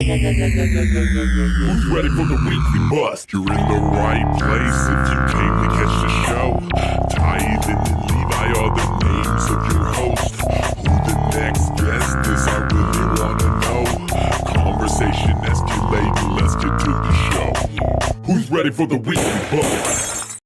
Who's ready for the weekly bust? You're in the right place if you came to catch the show. Tithe and Levi are the names of your host. Who the next guest is, I really wanna know. Conversation escalating, let's get to the show. Who's ready for the weekly bust?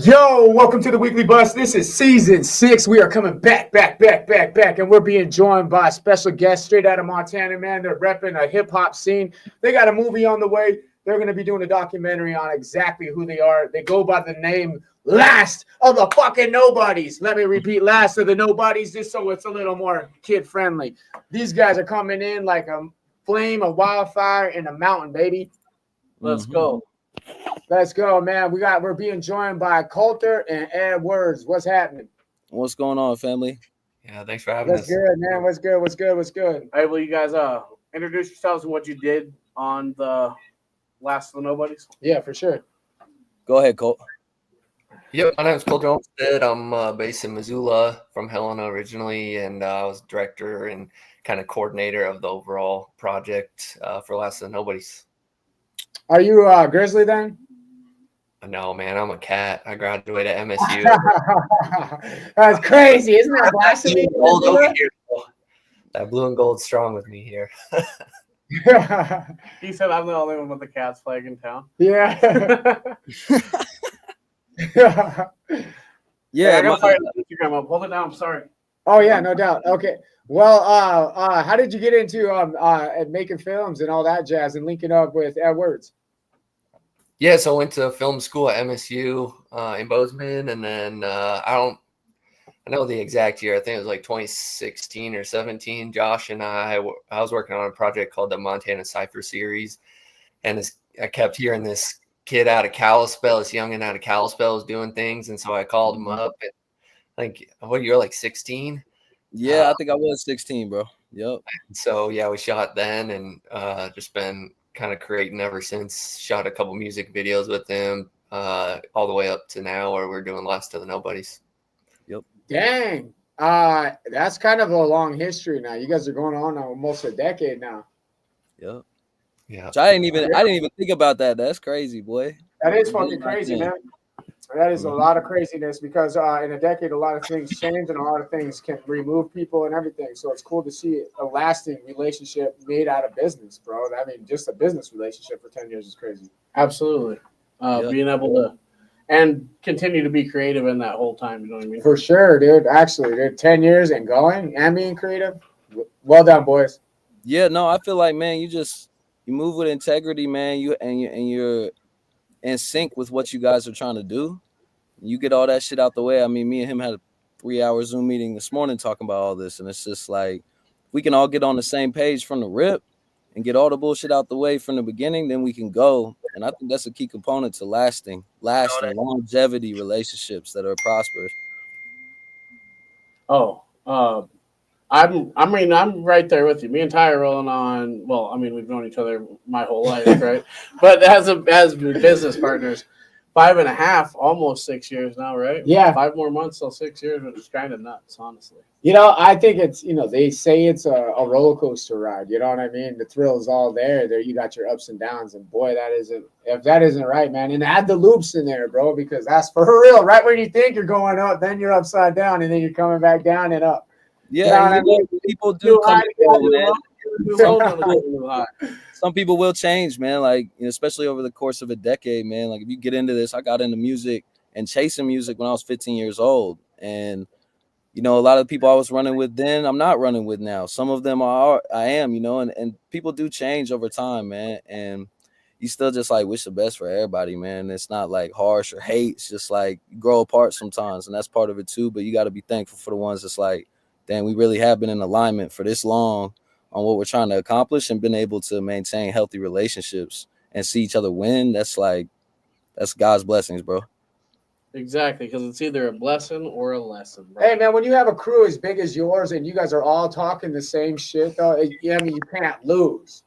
Yo, welcome to the Weekly Bus. This is season 6. We are coming back, and we're being joined by a special guest straight out of Montana, man. They're repping a hip-hop scene. They got a movie on the way. They're going to be doing a documentary on exactly who they are. They go by the name Last of the fucking Nobodies. Let me repeat, Last of the Nobodies, just so it's a little more kid-friendly. These guys are coming in like a flame, a wildfire in a mountain, baby. Let's go. Let's go, man. We're being joined by Colter and Eddwords. What's happening? What's going on, family? Yeah, thanks for having us. What's good, man? What's good? All right, will you guys introduce yourselves and what you did on the Last of the Nobodies? Yeah, for sure. Go ahead, Colt. Yep, my name is Colter Olmstead. I'm based in Missoula from Helena originally, and I was director and kind of coordinator of the overall project for Last of the Nobodies. Are you Grizzly then? No, man, I'm a cat. I graduated at MSU. That's crazy. Isn't that blasphemy? Gold over here. That blue and gold strong with me here. He said I'm the only one with the Cats flag in town. Yeah. I gotta fire the Instagram up. Hold it down. I'm sorry. Oh yeah, no doubt. Okay. Well, how did you get into making films and all that jazz and linking up with Eddwords? Yeah, so I went to film school at MSU in Bozeman, and then I know the exact year. I think it was like 2016 or 17. Josh and I was working on a project called the Montana Cypher Series, and I kept hearing this kid out of Kalispell, this youngin' out of Kalispell was doing things, and so I called him up. And you're like 16? Yeah, I think I was 16, bro. Yep. So yeah, we shot then, and just been kind of creating ever since. Shot a couple music videos with him, all the way up to now where we're doing Last of the Nobodies. Yep. Dang. That's kind of a long history now. You guys are going on almost a decade now. Yep. Yeah. So I didn't even think about that. That's crazy, boy. That is fucking crazy, man. That is a lot of craziness because in a decade, a lot of things change and a lot of things can remove people and everything. So it's cool to see a lasting relationship made out of business, bro. I mean, just a business relationship for 10 years is crazy. Absolutely. Being able to and continue to be creative in that whole time. You know what I mean? For sure, dude. Actually, dude, 10 years and going and being creative. Well done, boys. Yeah, no, I feel like, man, you move with integrity, man. You're in sync with what you guys are trying to do. You get all that shit out the way. I mean, me and him had a 3-hour Zoom meeting this morning talking about all this, and it's just like we can all get on the same page from the rip and get all the bullshit out the way from the beginning, then we can go. And I think that's a key component to lasting longevity relationships that are prosperous. I'm right there with you. Me and Ty are rolling on. Well, I mean, we've known each other my whole life, right? But as business partners, 5.5, almost 6 years now, right? Yeah. 5 more months till 6 years, which is kind of nuts, honestly. You know, I think it's, they say it's a roller coaster ride. You know what I mean? The thrill is all there. There, you got your ups and downs, and boy, if that isn't right, man. And add the loops in there, bro, because that's for real. Right when you think you're going up, then you're upside down, and then you're coming back down and up. Yeah, people do come man. Some people will change, man. Like, especially over the course of a decade, man. Like, if you get into this, I got into music and chasing music when I was 15 years old, and a lot of the people I was running with then, I'm not running with now. Some of them I am, and people do change over time, man. And you still just like wish the best for everybody, man. It's not like harsh or hate. It's just like you grow apart sometimes, and that's part of it too. But you got to be thankful for the ones that's like, damn, we really have been in alignment for this long on what we're trying to accomplish and been able to maintain healthy relationships and see each other win. That's God's blessings, bro. Exactly, because it's either a blessing or a lesson, bro. Hey, man, when you have a crew as big as yours and you guys are all talking the same shit, though, you can't lose.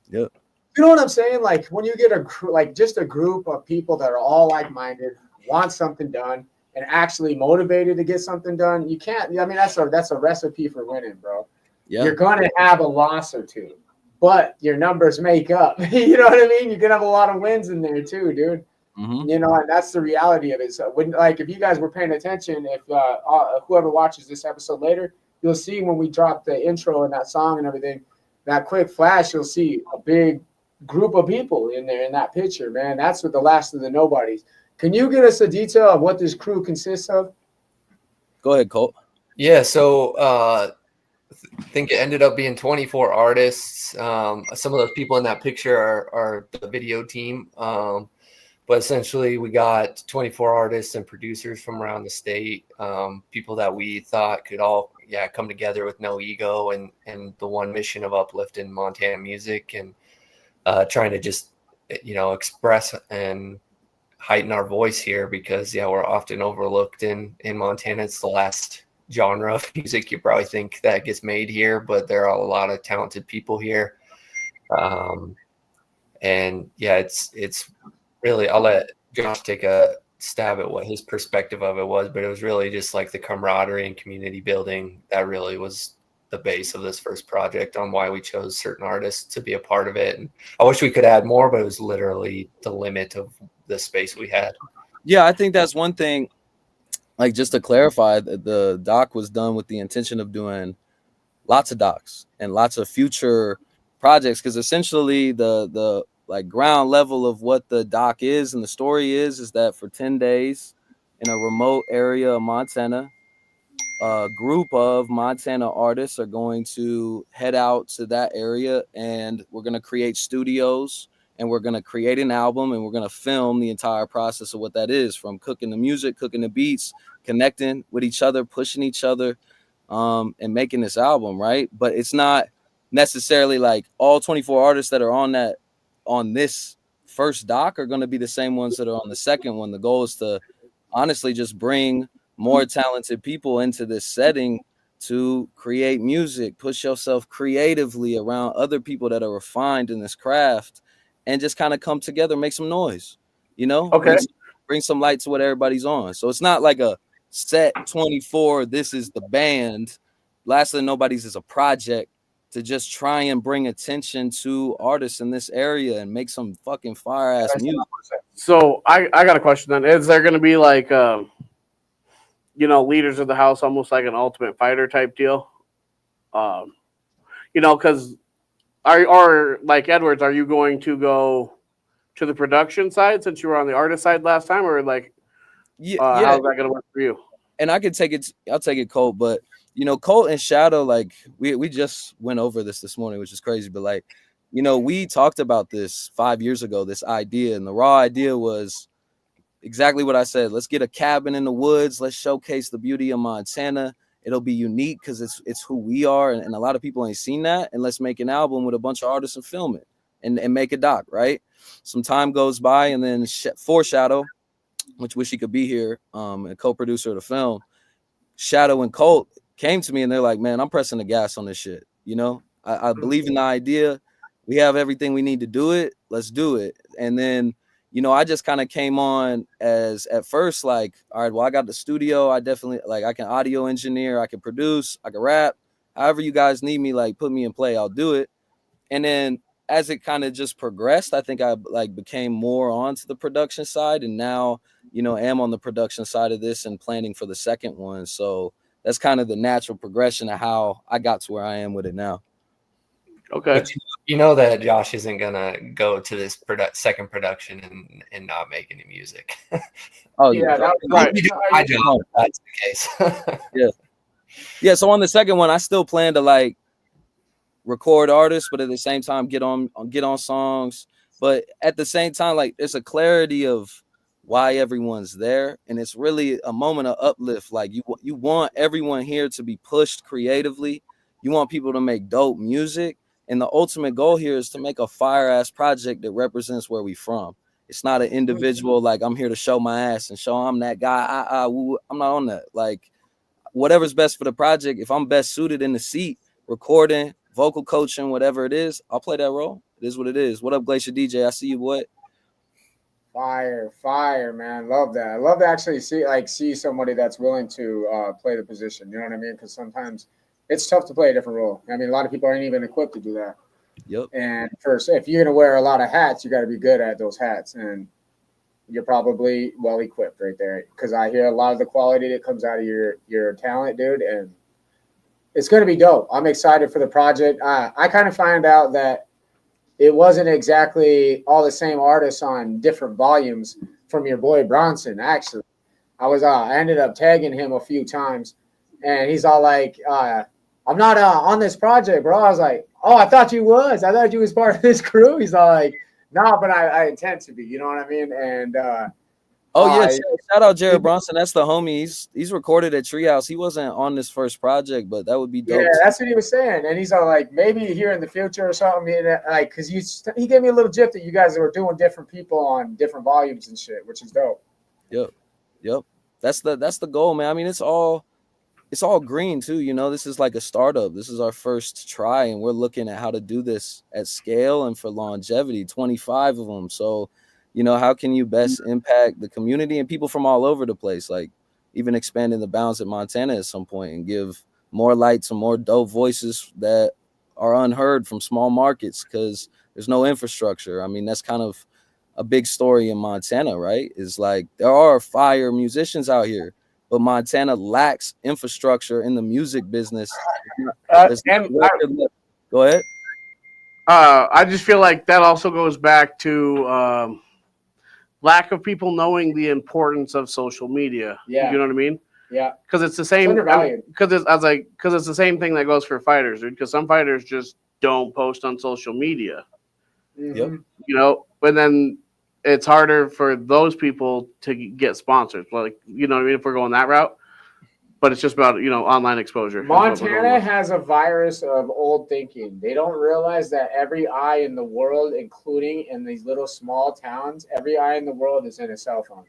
Yep. You know what I'm saying? Like, when you get a crew, like just a group of people that are all like-minded, want something done, and actually motivated to get something done, you can't. I mean, that's a recipe for winning, bro. Yeah. You're going to have a loss or two, but your numbers make up. You know what I mean? You can have a lot of wins in there too, dude. Mm-hmm. You know, and that's the reality of it. So when, like, if you guys were paying attention, if whoever watches this episode later, you'll see when we drop the intro and that song and everything, that quick flash, you'll see a big group of people in there in that picture, man. That's what the last of the Nobodies. Can you give us a detail of what this crew consists of? Go ahead, Colt. Yeah, so I think it ended up being 24 artists. Some of those people in that picture are the video team. But essentially, we got 24 artists and producers from around the state, people that we thought could all come together with no ego and the one mission of uplifting Montana music and trying to just, express and heighten our voice here because, we're often overlooked in Montana. It's the last genre of music you probably think that gets made here, but there are a lot of talented people here. It's really, I'll let Josh take a stab at what his perspective of it was, but it was really just like the camaraderie and community building that really was the base of this first project on why we chose certain artists to be a part of it. And I wish we could add more, but it was literally the limit of the space we had. Yeah, I think that's one thing. Like, just to clarify, the doc was done with the intention of doing lots of docs and lots of future projects, because essentially the like ground level of what the doc is and the story is that for 10 days in a remote area of Montana, a group of Montana artists are going to head out to that area, and we're going to create studios, and we're going to create an album, and we're going to film the entire process of what that is, from cooking the music, cooking the beats, connecting with each other, pushing each other, and making this album, right? But it's not necessarily like all 24 artists that are on this first doc are going to be the same ones that are on the second one. The goal is to honestly just bring more talented people into this setting to create music, push yourself creatively around other people that are refined in this craft, and just kind of come together, make some noise, Okay. Bring some light to what everybody's on. So it's not like a set 24, this is the band. Last of the Nobodies is a project to just try and bring attention to artists in this area and make some fucking fire ass music. So I got a question then. Is there going to be like, leaders of the house, almost like an Ultimate Fighter type deal? Because or like Eddwords, are you going to go to the production side since you were on the artist side last time, or like, how's that going to work for you? And I could take it. I'll take it, Colt. But Colt and Shadow, like we just went over this morning, which is crazy. But like, we talked about this 5 years ago, this idea, and the raw idea was exactly what I said. Let's get a cabin in the woods. Let's showcase the beauty of Montana. It'll be unique because it's who we are, and a lot of people ain't seen that. And let's make an album with a bunch of artists and film it and make a doc, right? Some time goes by, and then for Shadow, which wish he could be here, and co-producer of the film, Shadow and Colt came to me and they're like, man, I'm pressing the gas on this shit. I believe in the idea. We have everything we need to do it. Let's do it. And then, I just kind of came on as at first, like, all right, well, I got the studio. I definitely I can audio engineer. I can produce. I can rap. However you guys need me, like, put me in play. I'll do it. And then as it kind of just progressed, I think I became more onto the production side, and now, am on the production side of this and planning for the second one. So that's kind of the natural progression of how I got to where I am with it now. Okay. But you know that Josh isn't gonna go to this second production and not make any music. Oh Yeah, yeah, right. I don't know if that's the case. Yeah. So on the second one, I still plan to like record artists, but at the same time get on songs. But at the same time, like, there's a clarity of why everyone's there, and it's really a moment of uplift. Like, you want everyone here to be pushed creatively. You want people to make dope music. And the ultimate goal here is to make a fire ass project that represents where we from. It's not an individual, like, I'm here to show my ass and show I'm that guy. I'm not on that. Like, whatever's best for the project, if I'm best suited in the seat, recording, vocal coaching, whatever it is, I'll play that role. It is what it is. What up, Glacier DJ? I see you, boy. Fire, man. Love that. I love to actually see somebody that's willing to play the position. You know what I mean? Because sometimes it's tough to play a different role. I mean, a lot of people aren't even equipped to do that. Yep. And first, if you're gonna wear a lot of hats, you got to be good at those hats, and you're probably well equipped right there. Because I hear a lot of the quality that comes out of your talent, dude, and it's gonna be dope. I'm excited for the project. I kind of find out that it wasn't exactly all the same artists on different volumes from your boy Bronson. Actually, I ended up tagging him a few times, and he's all like, "I'm not on this project, bro." I was like, "Oh, I thought you was. I thought you was part of this crew." He's all like, "No, but I intend to be." You know what I mean? And Oh yeah, shout out Jared Bronson. That's the homie. He's recorded at Treehouse. He wasn't on this first project, but that would be dope. Yeah, that's what he was saying. And he's all like, maybe here in the future or something. Like, because he gave me a little gif that you guys were doing different people on different volumes and shit, which is dope. Yep. That's the goal, man. I mean, it's all green too. You know, this is like a startup. This is our first try, and we're looking at how to do this at scale and for longevity. 25 of them. So, you know, how can you best impact the community and people from all over the place? Like, even expanding the bounds at Montana at some point and give more light to more dope voices that are unheard from small markets because there's no infrastructure. I mean, that's kind of a big story in Montana, right? Is like there are fire musicians out here, but Montana lacks infrastructure in the music business. Go ahead. I just feel like that also goes back to lack of people knowing the importance of social media. Yeah. You know what I mean? Yeah. Because it's the same. Because it's the same thing that goes for fighters, dude. Because some fighters just don't post on social media. Mm-hmm. Yep. You know, but then it's harder for those people to get sponsors. Like, you know what I mean? If we're going that route. But it's just about, you know, online exposure. Montana has a virus of old thinking. They don't realize that every eye in the world, including in these little small towns, every eye in the world is in a cell phone.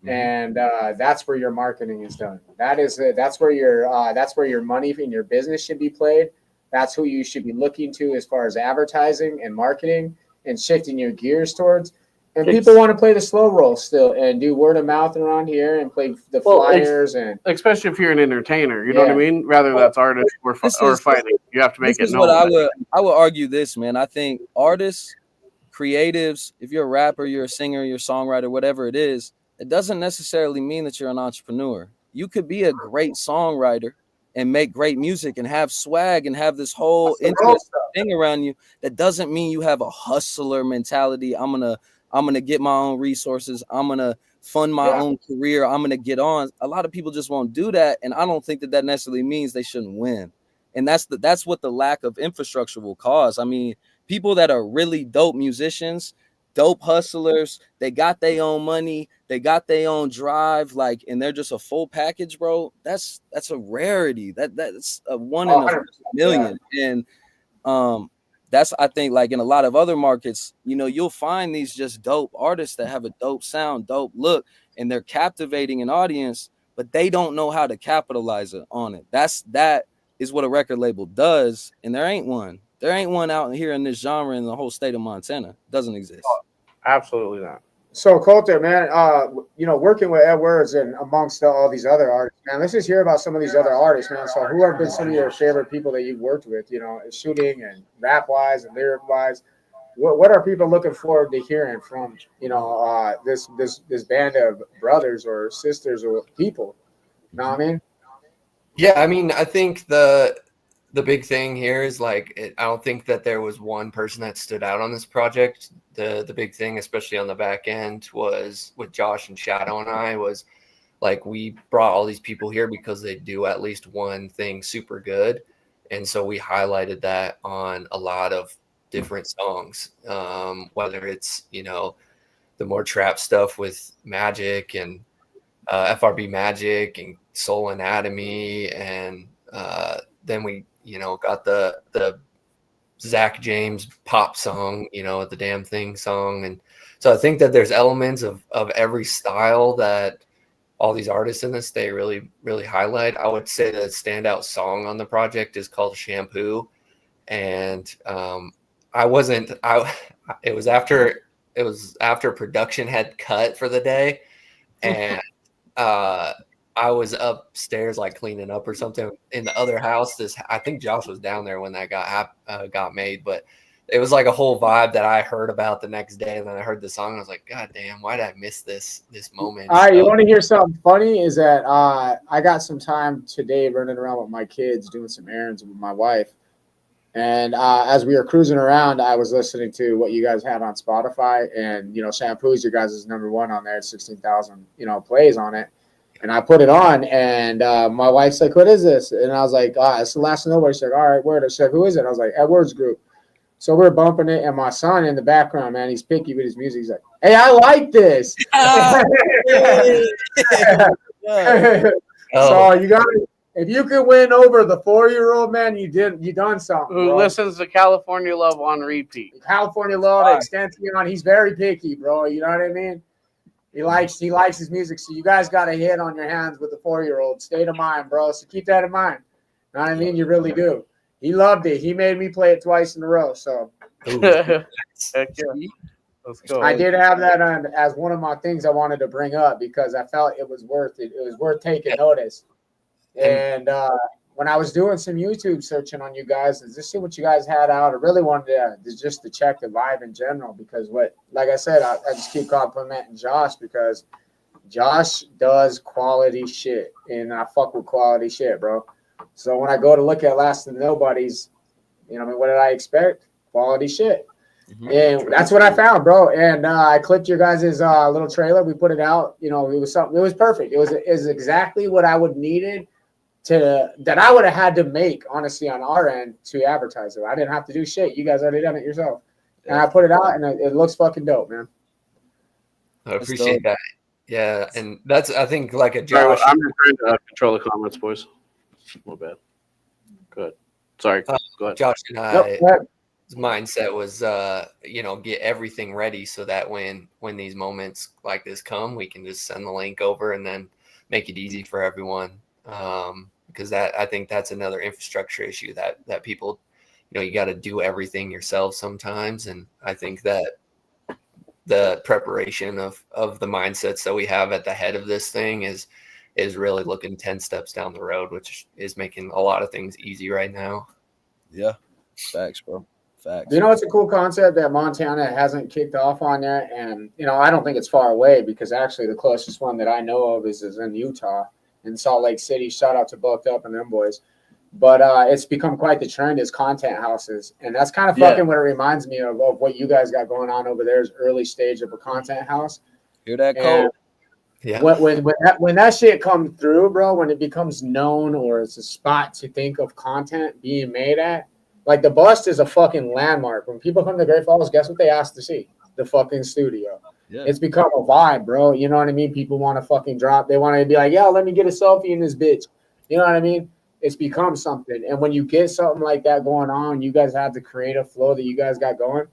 Mm-hmm. And that's where your marketing is done. That's where your money in your business should be played. That's who you should be looking to as far as advertising and marketing and shifting your gears towards. And people want to play the slow roll still and do word of mouth around here and play the flyers and especially if you're an entertainer, you know what I mean? Rather that's artists or fighting, you have to make it known. I would argue this, man. I think artists, creatives, if you're a rapper, you're a singer, you're a songwriter, whatever it is, it doesn't necessarily mean that you're an entrepreneur. You could be a great songwriter and make great music and have swag and have this whole interesting thing around you. That doesn't mean you have a hustler mentality. I'm gonna get my own resources. I'm gonna fund my own career. I'm gonna get on. A lot of people just won't do that, and I don't think that necessarily means they shouldn't win. And that's what the lack of infrastructure will cause. I mean, people that are really dope musicians, dope hustlers, they got their own money, they got their own drive, like, and they're just a full package, bro. That's a rarity. That's a one in a million. And that's, I think, like in a lot of other markets, you know, you'll find these just dope artists that have a dope sound, dope look, and they're captivating an audience, but they don't know how to capitalize on it. That is what a record label does, and there ain't one. There ain't one out here in this genre in the whole state of Montana. It doesn't exist. Oh, absolutely not. So Colter, man, you know, working with Eddwords and amongst all these other artists, man, let's just hear about some of these other artists, man. So who have been some of your favorite people that you've worked with, you know, shooting and rap wise and lyric wise? What are people looking forward to hearing from, you know, this band of brothers or sisters or people? You know what I mean? Yeah, I mean, I think the big thing here is like, I don't think that there was one person that stood out on this project. The big thing, especially on the back end, was with Josh and Shadow and I, was like, we brought all these people here because they do at least one thing super good. And so we highlighted that on a lot of different songs, whether it's, you know, the more trap stuff with Magic and FRB Magic and Soul Anatomy. And then we, you know, got the Zach James pop song, you know, the Damn Thing song. And so I think that there's elements of every style that all these artists in this, they really, really highlight. I would say the standout song on the project is called Shampoo. And it was after after production had cut for the day, and I was upstairs like cleaning up or something in the other house. I think Josh was down there when that got made, but it was like a whole vibe that I heard about the next day. And then I heard the song and I was like, God damn, why did I miss this moment? All right, you want to hear something funny? Is that I got some time today running around with my kids doing some errands with my wife. And as we were cruising around, I was listening to what you guys had on Spotify, and Shampoo's your guys' number one on there, 16,000 plays on it. And I put it on, and my wife's like, "What is this?" And I was like, "It's the Last Nobodies." She's like, "All right, word." She's like, "Who is it?" I was like, "Eddwords group." So we're bumping it, and my son in the background, man, he's picky with his music. He's like, "Hey, I like this." So you got to. If you could win over the 4-year-old, man, you done something. Who bro. listens to California Love on repeat? California Love, Extension. He's very picky, bro. You know what I mean? He likes his music. So you guys got a hit on your hands with the 4-year-old. State of mind, bro. So keep that in mind. You know what I mean? You really do. He loved it. He made me play it twice in a row. So Heck yeah. Let's go. I did have that on as one of my things I wanted to bring up because I felt it was worth it. It was worth taking notice. And when I was doing some YouTube searching on you guys and just see what you guys had out, I really wanted to check the vibe in general because like I said, I just keep complimenting Josh because Josh does quality shit and I fuck with quality shit, bro. So when I go to look at Last of the Nobodies, what did I expect? Quality shit. Mm-hmm. And that's what I found, bro. And I clipped your guys' little trailer. We put it out. It was something. It was perfect. It was exactly what I would needed that I would have had to make, honestly, on our end to advertise it. I didn't have to do shit. You guys already done it yourself. And I put it out, and it looks fucking dope, man. I appreciate that. Yeah, and that's, I think, like a Josh. I'm just trying to control the comments, boys. A little bit. Good. Sorry. Go ahead. Josh and I, his mindset was, get everything ready so that when these moments like this come, we can just send the link over and then make it easy for everyone. Because I think that's another infrastructure issue that people, you got to do everything yourself sometimes. And I think that the preparation of the mindsets that we have at the head of this thing is really looking 10 steps down the road, which is making a lot of things easy right now. Yeah. Facts, bro. Facts. It's a cool concept that Montana hasn't kicked off on yet. And, I don't think it's far away because actually the closest one that I know of is in Utah. In Salt Lake City. Shout out to Bucked Up and them boys. But it's become quite the trend is content houses. And that's kind of fucking what it reminds me of what you guys got going on over there is early stage of a content house. Hear that, Cole? Yeah. When that shit comes through, bro, when it becomes known or it's a spot to think of content being made at, like the Bust is a fucking landmark. When people come to Great Falls, guess what they ask to see? The fucking studio. Yeah. It's become a vibe, bro. You know what I mean? People want to fucking drop. They want to be like, yo, let me get a selfie in this bitch. You know what I mean? It's become something. And when you get something like that going on, you guys have the creative flow that you guys got going.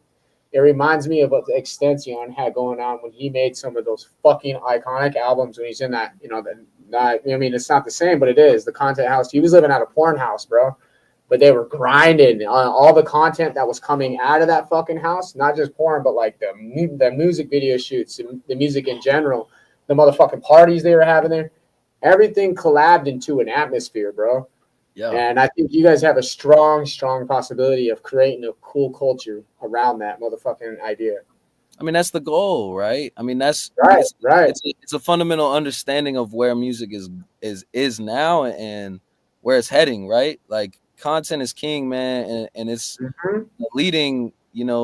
It reminds me of what the Extension had going on when he made some of those fucking iconic albums when he's in that, it's not the same, but it is. The content house. He was living at a porn house, bro. But they were grinding on all the content that was coming out of that fucking house, not just porn, but like the music video shoots, the music in general, the motherfucking parties they were having there. Everything collabed into an atmosphere, bro. Yeah. And I think you guys have a strong, strong possibility of creating a cool culture around that motherfucking idea. I mean, that's the goal, right? I mean, that's right. It's a fundamental understanding of where music is now and where it's heading, right? Like, content is king, man, and it's the leading,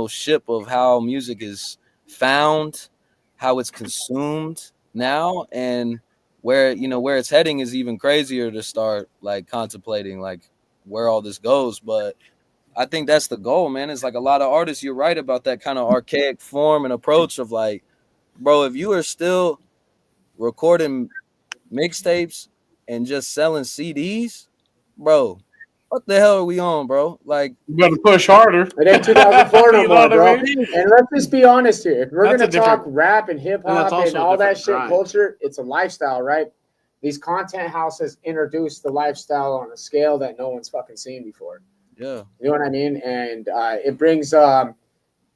ship of how music is found, how it's consumed now, and where it's heading is even crazier to start like contemplating like where all this goes. But I think that's the goal, man. It's like a lot of artists, you're right about that kind of archaic form and approach of like, bro, if you are still recording mixtapes and just selling CDs, bro, what the hell are we on, bro? Like, you better push harder. It ain't 2004 no more, bro. I mean? And let's just be honest here. If we're going to talk rap and hip hop and all that shit culture, it's a lifestyle, right? These content houses introduce the lifestyle on a scale that no one's fucking seen before. Yeah. You know what I mean? And it brings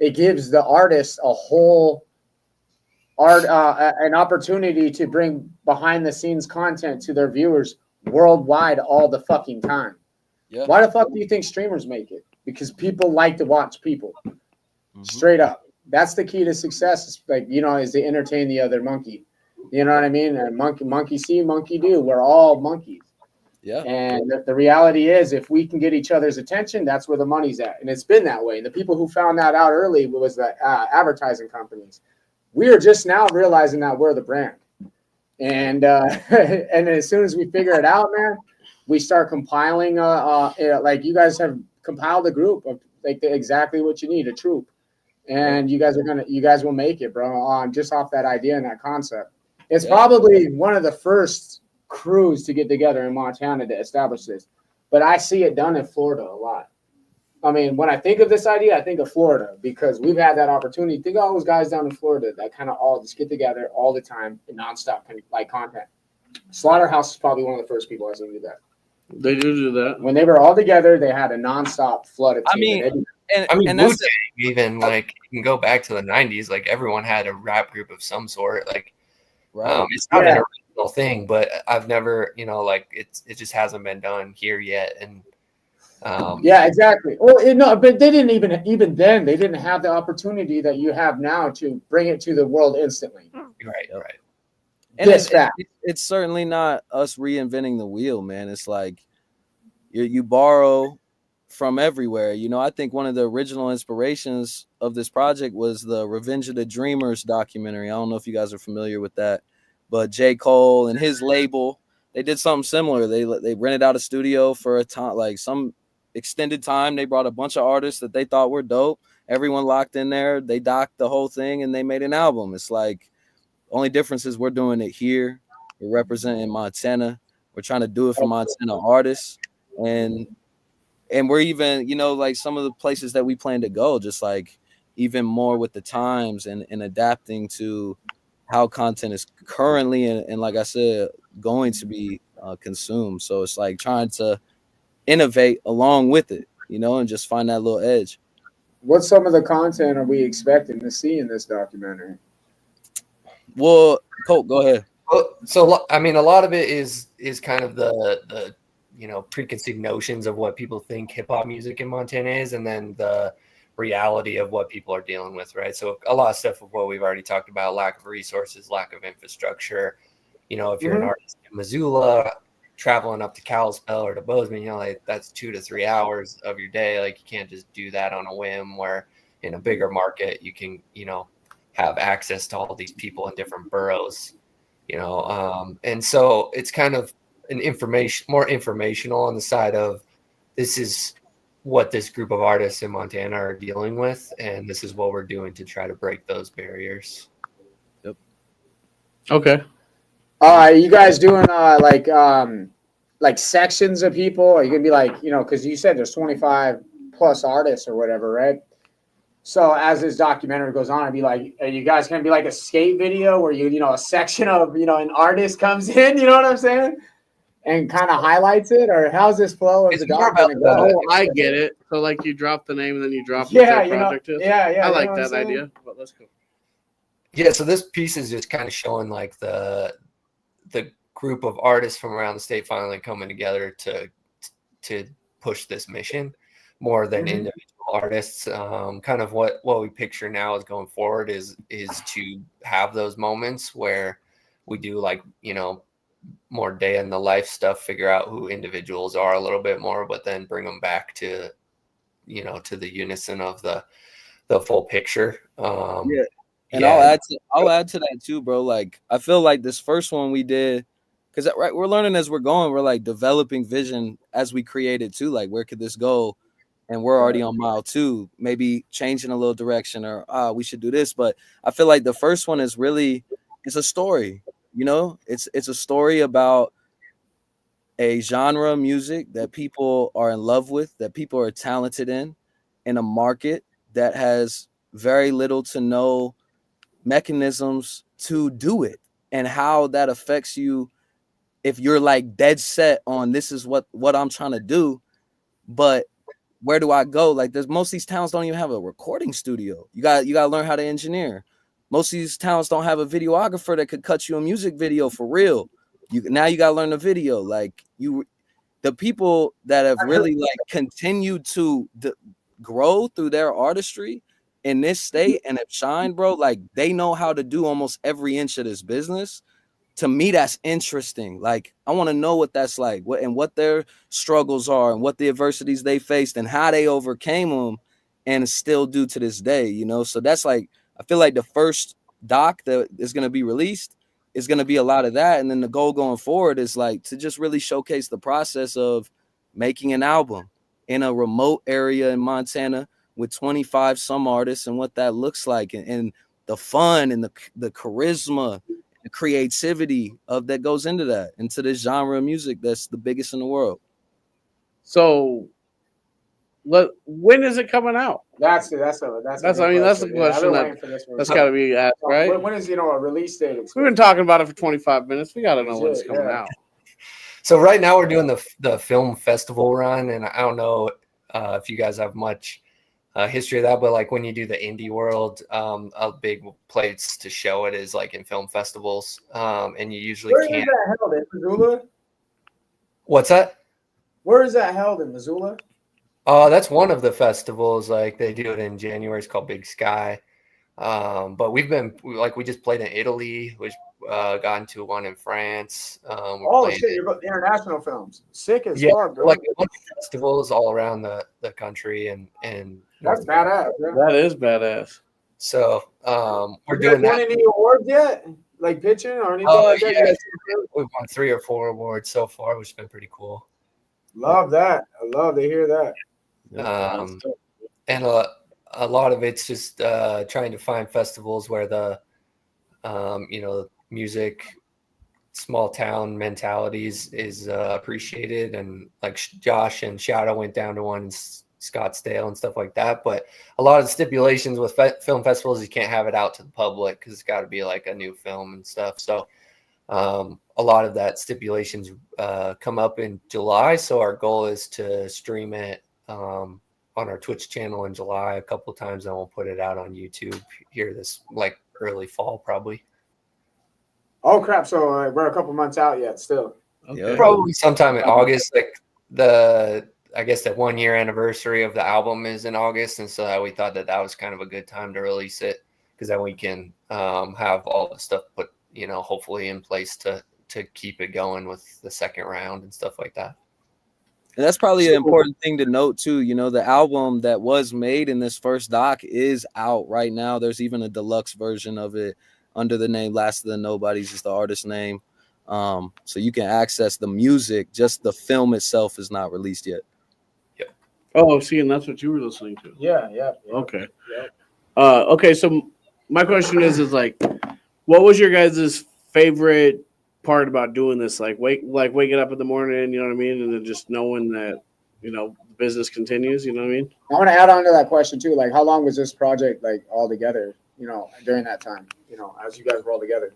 it gives the artist a whole an opportunity to bring behind the scenes content to their viewers worldwide all the fucking time. Yeah. Why the fuck do you think streamers make it? Because people like to watch people. Mhm. Straight up. That's the key to success. Is like, is to entertain the other monkey. You know what I mean? And monkey see, monkey do. We're all monkeys. Yeah. And the reality is, if we can get each other's attention, that's where the money's at. And it's been that way. And the people who found that out early was the advertising companies. We are just now realizing that we're the brand. And and as soon as we figure it out, man, we start compiling. Like you guys have compiled a group of like exactly what you need, a troop. And you guys will make it, bro. Just off that idea and that concept. It's probably one of the first crews to get together in Montana to establish this. But I see it done in Florida a lot. I mean, when I think of this idea, I think of Florida because we've had that opportunity. Think of all those guys down in Florida that kind of all just get together all the time and nonstop like content. Slaughterhouse is probably one of the first people I've seen do that. They do that. When they were all together, they had a nonstop flood of team. And that's even like you can go back to the 90s, like everyone had a rap group of some sort. Like it's not an original thing, but I've never, like it just hasn't been done here yet. And yeah, exactly. Well, no, but they didn't even then they didn't have the opportunity that you have now to bring it to the world instantly. Right. And it's certainly not us reinventing the wheel, man. It's like you borrow from everywhere. I think one of the original inspirations of this project was the Revenge of the Dreamers documentary. I don't know if you guys are familiar with that, but J. Cole and his label, they did something similar. They rented out a studio for a time, like some extended time. They brought a bunch of artists that they thought were dope. Everyone locked in there. They docked the whole thing and they made an album. It's like only difference is we're doing it here. We're representing Montana. We're trying to do it for Montana artists. And we're even, like some of the places that we plan to go, just like even more with the times and adapting to how content is currently and like I said, going to be consumed. So it's like trying to innovate along with it, and just find that little edge. What some of the content are we expecting to see in this documentary? Well, Colt, go ahead. Well, so I mean, a lot of it is kind of the preconceived notions of what people think hip hop music in Montana is, and then the reality of what people are dealing with, right? So a lot of stuff of what we've already talked about: lack of resources, lack of infrastructure. If you're an artist in Missoula, traveling up to Kalispell or to Bozeman, like that's 2 to 3 hours of your day. Like you can't just do that on a whim. Where in a bigger market, you can have access to all these people in different boroughs. And so it's kind of more informational on the side of this is what this group of artists in Montana are dealing with, and this is what we're doing to try to break those barriers. Yep. Okay. Are you guys doing like sections of people? Are you gonna be like, because you said there's 25 plus artists or whatever, right? So as this documentary goes on, I'd be like, are you guys gonna be like a skate video where a section of an artist comes in, you know what I'm saying? And kind of highlights it, or how's this flow of the documentary? I get it. So like you drop the name and then you drop what their project is. Yeah. I like that idea. But let's go. Yeah, so this piece is just kind of showing like the group of artists from around the state finally coming together to push this mission more than individual artists. Kind of what we picture now is going forward is to have those moments where we do like more day in the life stuff, figure out who individuals are a little bit more, but then bring them back to to the unison of the full picture. And I'll add to that too, bro. Like I feel like this first one we did, because we're learning as we're going. We're like developing vision as we create it too. Like where could this go? And we're already on mile 2, maybe changing a little direction, or we should do this. But I feel like the first one is really it's a story. It's a story about a genre of music that people are in love with, that people are talented in a market that has very little to no mechanisms to do it, and how that affects you if you're like dead set on this is what I'm trying to do, but where do I go? Like, there's most of these towns don't even have a recording studio. You got to learn how to engineer. Most of these towns don't have a videographer that could cut you a music video for real. Now you got to learn the video. Like, the people that have really like continued to grow through their artistry in this state and have shined, bro, like they know how to do almost every inch of this business. To me, that's interesting. Like, I want to know what that's like, what their struggles are, and what the adversities they faced, and how they overcame them, and still do to this day. You know, so that's like, I feel like the first doc that is going to be released is going to be a lot of that, and then the goal going forward is like to just really showcase the process of making an album in a remote area in Montana with 25 some artists, and what that looks like, and the fun and the charisma, the creativity of that goes into that, into this genre of music that's the biggest in the world. So, when is it coming out? That's the question that's got to be asked, right? When is a release date? We've been talking about it for 25 minutes. We got to know when it's coming out. So right now we're doing the film festival run, and I don't know if you guys have much history of that, but like when you do the indie world, a big place to show it is like in film festivals, and you usually Where can't. Is that held in Missoula? What's that? Where is that held in Missoula? That's one of the festivals. Like they do it in January. It's called Big Sky. But we just played in Italy, which got into one in France. You're about international films. Sick as fuck, bro. Like festivals all around the country and that's badass. Bro. That is badass. So we're doing that. Won any awards yet? Like pitching or anything like that? Yeah, we've won 3 or 4 awards so far, which has been pretty cool. Love that. I love to hear that. And a lot of it's just trying to find festivals where the music, small town mentalities is appreciated, and like Josh and Shadow went down to one in Scottsdale and stuff like that. But a lot of the stipulations with film festivals, you can't have it out to the public because it's got to be like a new film and stuff. So a lot of that stipulations come up in July. So our goal is to stream it on our Twitch channel in July a couple of times, and we'll put it out on YouTube here this like early fall probably. Oh crap! So we're a couple months out yet still. Okay. Probably sometime in August. Like I guess the 1 year anniversary of the album is in August, and so we thought that was kind of a good time to release it, because then we can have all the stuff put, hopefully in place to keep it going with the second round and stuff like that. And that's probably an important thing to note too. The album that was made in this first doc is out right now. There's even a deluxe version of it under the name Last of the Nobodies is the artist name. So you can access the music. Just the film itself is not released yet. Yep. Oh, see, and that's what you were listening to. Yeah. Okay. Okay. So my question is like, what was your guys' favorite part about doing this? Like waking up in the morning, you know what I mean, and then just knowing that the business continues. You know what I mean? I want to add on to that question too. Like, how long was this project like all together? During that time, as you guys were all together.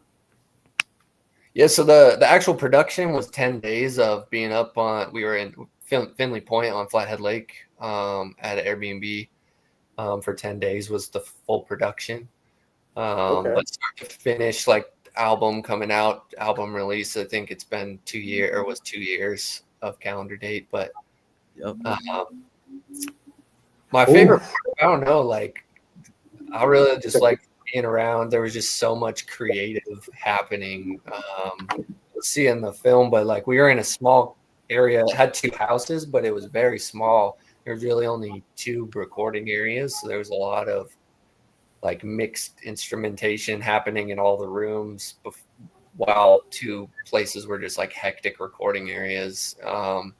Yeah, so the actual production was 10 days of being up on. We were in Finley Point on Flathead Lake at an Airbnb for 10 days was the full production. But start to finish, like album coming out, album release, I think it's been 2 years of calendar date. But my favorite part, I don't know, like I really just like being around. There was just so much creative happening. Seeing the film, but like we were in a small area. It had 2 houses, but it was very small. There was really only 2 recording areas, so there was a lot of like mixed instrumentation happening in all the rooms, while 2 places were just like hectic recording areas. I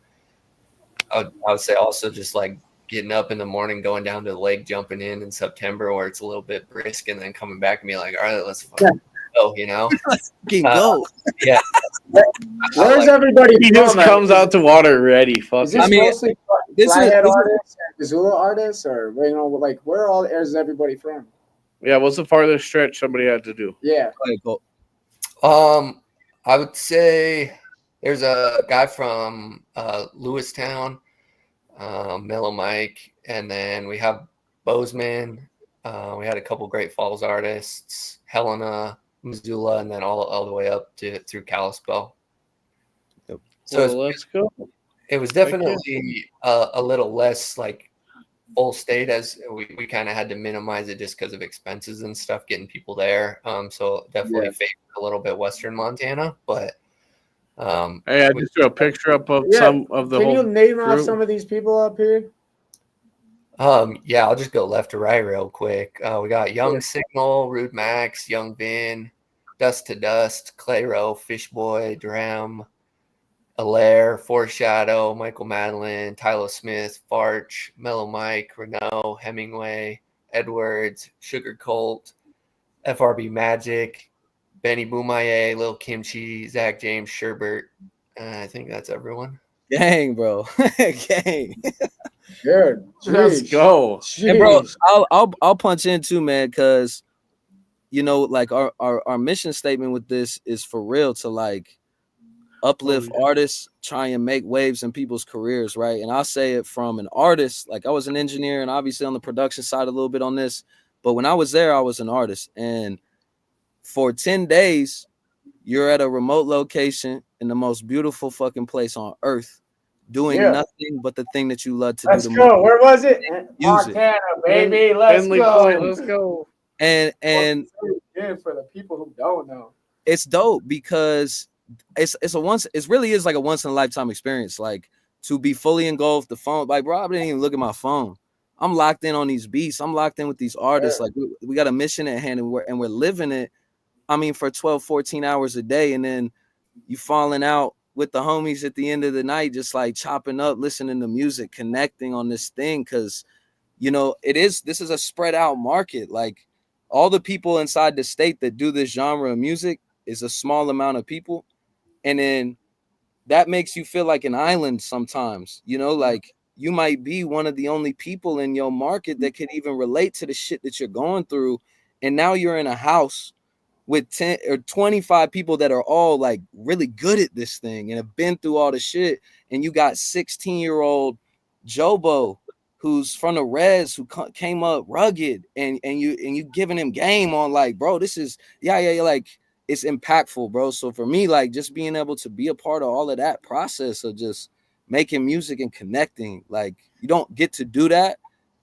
would say also just like getting up in the morning, going down to the lake, jumping in September where it's a little bit brisk, and then coming back and be like, all right, let's fucking go, Let's go. Yeah. Where's everybody? He just comes out to water ready. Fuck. Is this mostly Flathead artists and Missoula artists, or like where is everybody from? Yeah, what's the farthest stretch somebody had to do? Yeah. I would say there's a guy from Lewistown. Mellow Mike, and then we have Bozeman. We had a couple Great Falls artists, Helena, Missoula, and then all the way up to through Kalispell. Yep. So Well, let's go. it was definitely a little less like full state, as we kind of had to minimize it just because of expenses and stuff, getting people there. So definitely favored a little bit Western Montana, but Hey, I just threw a picture up of Yeah. some of the Can whole you name off group. some of these people up here? yeah, I'll just go left to right real quick. We got Young Signal, Rude Max, Young Vin, Dust to Dust, Clayro, Fishboy, Dram, Alaire, Foreshadow, Michael Madeline, Tyler Smith, Farch, Mellow Mike, Renault, Hemingway, Eddwords, Sugar Colt, FRB Magic, Benny Boomaye, Lil Kimchi, Zach James, Sherbert. I think that's everyone. Gang, bro. Gang. Good. Let's go. And bro, I'll punch in too, man, because you know, like our mission statement with this is for real to like uplift artists, try and make waves in people's careers, right? And I'll say it from an artist. Like I was an engineer and obviously on the production side a little bit on this, but when I was there, I was an artist. And for 10 days, you're at a remote location in the most beautiful fucking place on earth, doing nothing but the thing that you love to do. Let's go. Where was it? Music. Montana, baby. Let's Finley go. Point, let's go. And for the people who don't know, it's dope because it really is like a once in a lifetime experience. Like to be fully engulfed, the phone, like bro, I didn't even look at my phone. I'm locked in on these beats. I'm locked in with these artists. Like we got a mission at hand and we're living it. I mean, for 12, 14 hours a day. And then you falling out with the homies at the end of the night, just like chopping up, listening to music, connecting on this thing. Cause you know, this is a spread out market. Like all the people inside the state that do this genre of music is a small amount of people. And then that makes you feel like an island sometimes, you know, like you might be one of the only people in your market that could even relate to the shit that you're going through. And now you're in a house with 10 or 25 people that are all like really good at this thing and have been through all the shit. And you got 16-year-old Jobo who's from the res, who came up rugged, and you giving him game on like, bro, this is like it's impactful, bro. So for me, like just being able to be a part of all of that process of just making music and connecting, like you don't get to do that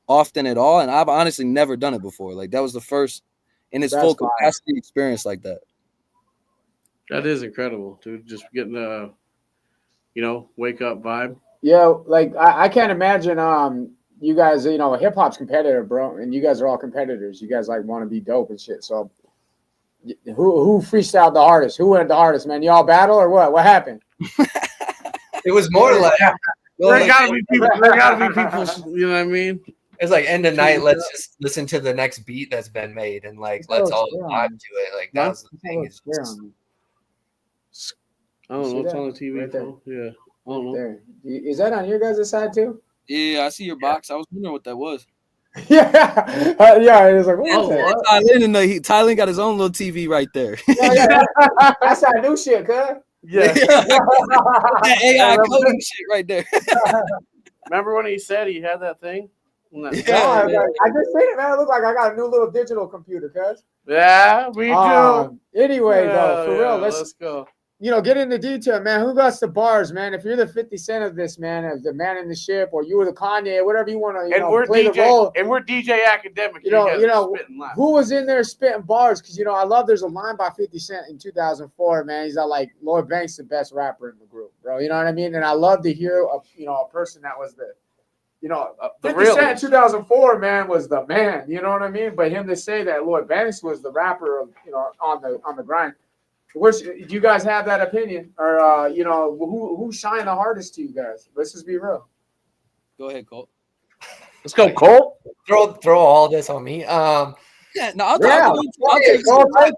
often at all. And I've honestly never done it before. Like that was the first in its full capacity experience like that. That is incredible, dude. Just getting a, wake up vibe. Yeah, like I can't imagine you guys, hip hop's competitive, bro, and you guys are all competitors. You guys like want to be dope and shit. So who freestyled the hardest? Who went the hardest, man? Y'all battle or what? What happened? It was more like there gotta be people, you know what I mean? It's like end of night, let's just listen to the next beat that's been made and like let's all vibe to it. Like that was the thing. Is just, I don't know, it's on the TV. Right there. Yeah. I don't know. There. Is that on your guys' side too? Yeah, I see your box. I was wondering what that was. Yeah. Yeah, it was like, what is that? Thailand got his own little TV right there. Yeah. That's that new shit, cuz. Yeah. That AI coding shit right there. Remember when he said he had that thing? I just seen it, man. It looked like I got a new little digital computer, cuz. Yeah, we do. Anyway, though, for real, let's go. Get into detail, man. Who got the bars, man? If you're the 50 Cent of this, man, as the man in the ship, or you were the Kanye, whatever you want to, play the role. And we're DJ Academic. Who was in there spitting bars? Because I love. There's a line by 50 Cent in 2004, man. He's like, Lloyd Banks, the best rapper in the group, bro. You know what I mean? And I love to hear a person that was the 50 Cent in 2004, man, was the man. You know what I mean? But him to say that Lloyd Banks was the rapper, on the grind. Do you guys have that opinion, or who shined the hardest to you guys? Let's just be real. Go ahead, Colt. Let's go, Colt. Throw all this on me. I'll take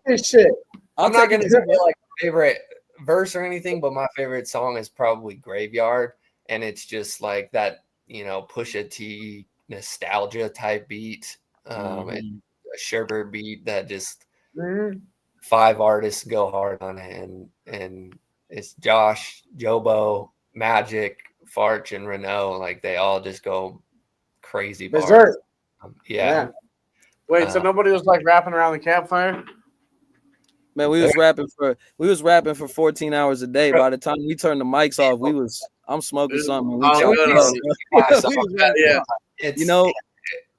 this shit. I'm not gonna say like favorite verse or anything, but my favorite song is probably Graveyard, and it's just like that, Pusha T nostalgia type beat, and a Sherbert beat that just. 5 artists go hard on it, and it's Josh, Jobo, Magic, Farch and Renault, like they all just go crazy bars. Berserk. Yeah. Wait, so nobody was like rapping around the campfire? Man, we was rapping for 14 hours a day. By the time we turned the mics off, I'm smoking something. We chopped it up. Yeah. It's, you know,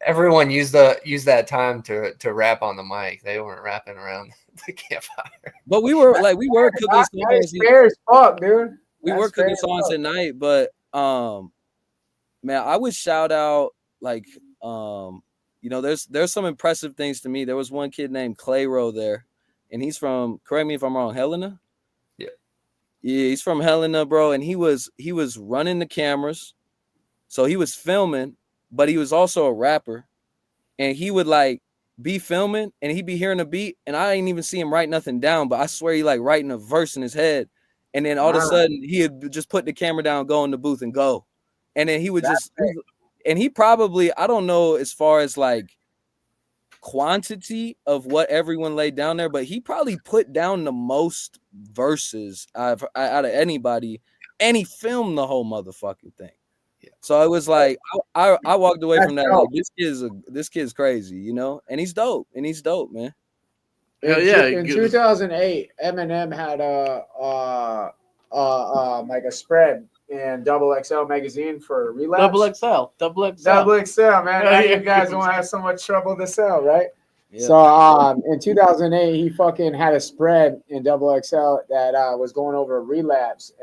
everyone used that time to rap on the mic. They weren't rapping around the campfire. but we were cooking songs. That's fair as fuck, dude. We were cooking songs at night, but man, I would shout out like there's some impressive things to me. There was one kid named Clayro there, and he's from, correct me if I'm wrong, Helena. Yeah, he's from Helena, bro, and he was running the cameras, so he was filming, but he was also a rapper, and he would like be filming, and he'd be hearing a beat, and I didn't even see him write nothing down, but I swear he like writing a verse in his head, and then all of a sudden he had just put the camera down, go in the booth, and go, and then he would and he probably, I don't know as far as like quantity of what everyone laid down there, but he probably put down the most verses out of anybody, and he filmed the whole motherfucking thing. Yeah. So it was like I walked away from that like this kid's crazy, you know, and he's dope, man. In 2008, Eminem had like a spread in XXL magazine for Relapse. Double XL, man. Now you guys won't have so much trouble to sell, right? Yeah. So in 2008, he fucking had a spread in XXL that was going over Relapse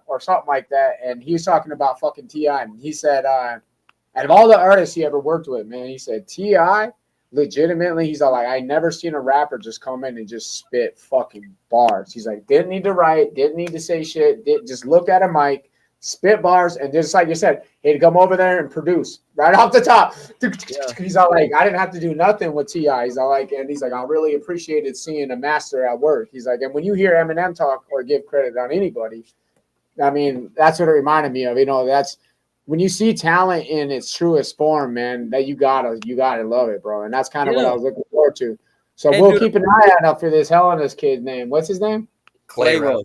or something like that, and he was talking about fucking T.I. And he said, out of all the artists he ever worked with, man, he said T.I. legitimately, he's all like, I never seen a rapper just come in and just spit fucking bars. He's like, didn't need to write, didn't need to say shit, just look at a mic, spit bars, and just like you said, he'd come over there and produce right off the top. Yeah. He's all like, I didn't have to do nothing with T.I. He's all like, and he's like, I really appreciated seeing a master at work. He's like, and when you hear Eminem talk or give credit on anybody, I mean, that's what it reminded me of. You know, that's when you see talent in its truest form, man, that you gotta love it, bro. And that's kind of what I was looking forward to. So we'll keep an eye out for this Helena's kid's name. What's his name? Clayro.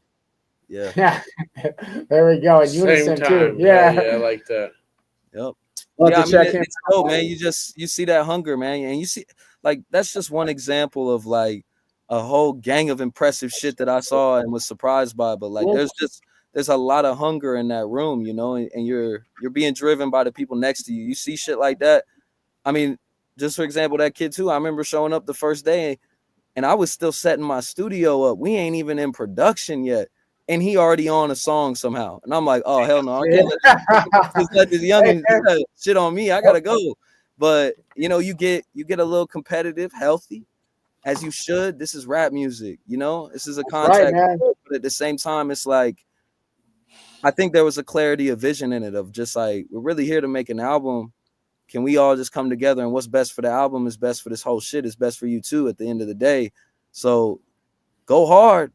Yeah. There we go. In unison too. Yeah, I like that. Yep. It's dope, man. You see that hunger, man, and you see like that's just one example of like a whole gang of impressive shit that I saw and was surprised by. But like, there's a lot of hunger in that room, you know, and you're being driven by the people next to you. You see shit like that. I mean, just for example, that kid too. I remember showing up the first day, and I was still setting my studio up. We ain't even in production yet. And he already on a song somehow. And I'm like, oh, hell no. I can't let this youngin' shit on me. I got to go. But, you know, you get a little competitive, healthy, as you should. This is rap music, you know? This is a contact. Right, but at the same time, it's like, I think there was a clarity of vision in it of just like, we're really here to make an album. Can we all just come together? And what's best for the album is best for this whole shit. It's best for you, too, at the end of the day. So go hard.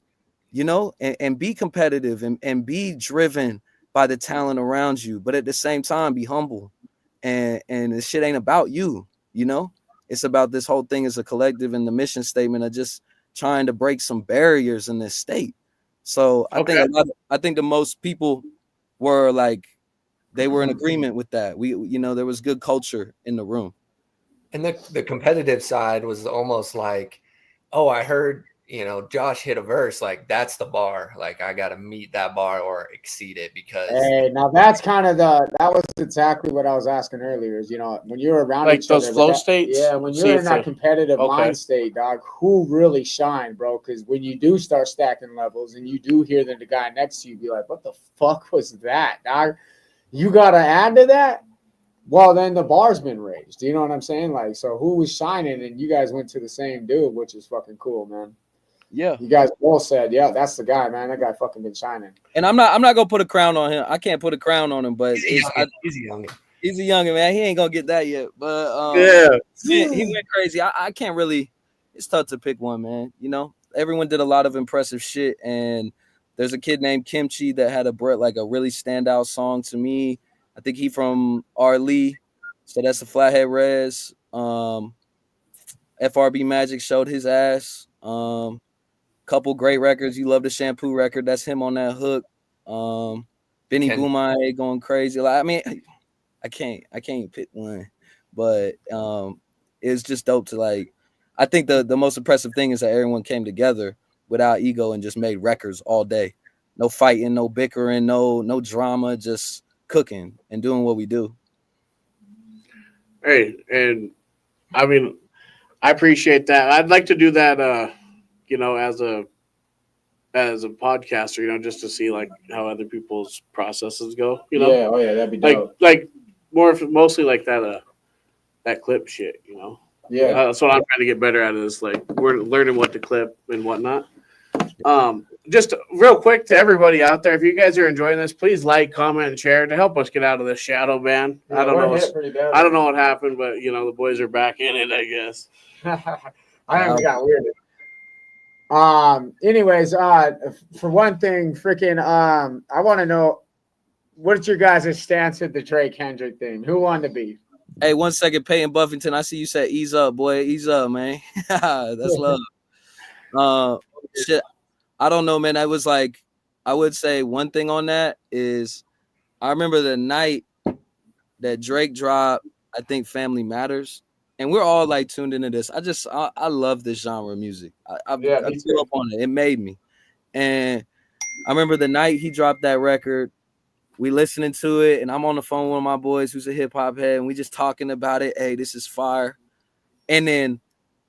You know, and be competitive and be driven by the talent around you, but at the same time, be humble. And this shit ain't about you, you know? It's about this whole thing as a collective and the mission statement of just trying to break some barriers in this state. So I think the most people were like, they were in agreement with that. There was good culture in the room. And the competitive side was almost like, oh, I heard, you know, Josh hit a verse, like that's the bar. Like I got to meet that bar or exceed it because. Hey, now that's kind of that was exactly what I was asking earlier. Is, you know, when you're around like each those other, flow states. Yeah, when you're in that competitive mind state, dog, who really shine, bro? Because when you do start stacking levels and you do hear the guy next to you be like, "What the fuck was that, dog?" You got to add to that. Well, then the bar's been raised. You know what I'm saying? Like, so who was shining? And you guys went to the same dude, which is fucking cool, man. Yeah, you guys both said, yeah, that's the guy, man. That guy fucking been shining. And I'm not gonna put a crown on him. I can't put a crown on him, but he's a youngin'. He's a youngin', man. He ain't gonna get that yet. But he went crazy. I can't really. It's tough to pick one, man. You know, everyone did a lot of impressive shit, and there's a kid named Kimchi that had a really standout song to me. I think he from R. So that's the Flathead Res. FRB Magic showed his ass. Couple great records. You love the Shampoo record. That's him on that hook. Benny Boomai going crazy. Like, I mean, I can't pick one, but it's just dope to like. I think the most impressive thing is that everyone came together without ego and just made records all day. No fighting, no bickering, no drama, just cooking and doing what we do. Hey, and I mean, I appreciate that. I'd like to do that, as a podcaster, just to see like how other people's processes go. Yeah, oh yeah, that'd be dope. Like mostly like that clip shit. Yeah, that's what I'm trying to get better at. Is like we're learning what to clip and whatnot. Just real quick to everybody out there, if you guys are enjoying this, please like, comment, and share to help us get out of this shadow ban. Yeah, I don't know. Bad, I don't know what happened, but the boys are back in it, I guess. I haven't got weird. Anyways, for one thing, freaking, I want to know what's your guys' stance at the Drake Kendrick thing? Who won the beef? Hey, 1 second, Peyton Buffington. I see you said ease up, boy. Ease up, man. That's love. Shit. I don't know, man. I was like, I would say one thing on that is I remember the night that Drake dropped, I think Family Matters. And we're all like tuned into this. I love this genre of music. I grew up on it. It made me. And I remember the night he dropped that record, we listening to it, and I'm on the phone with one of my boys who's a hip hop head, and we just talking about it. Hey, this is fire. And then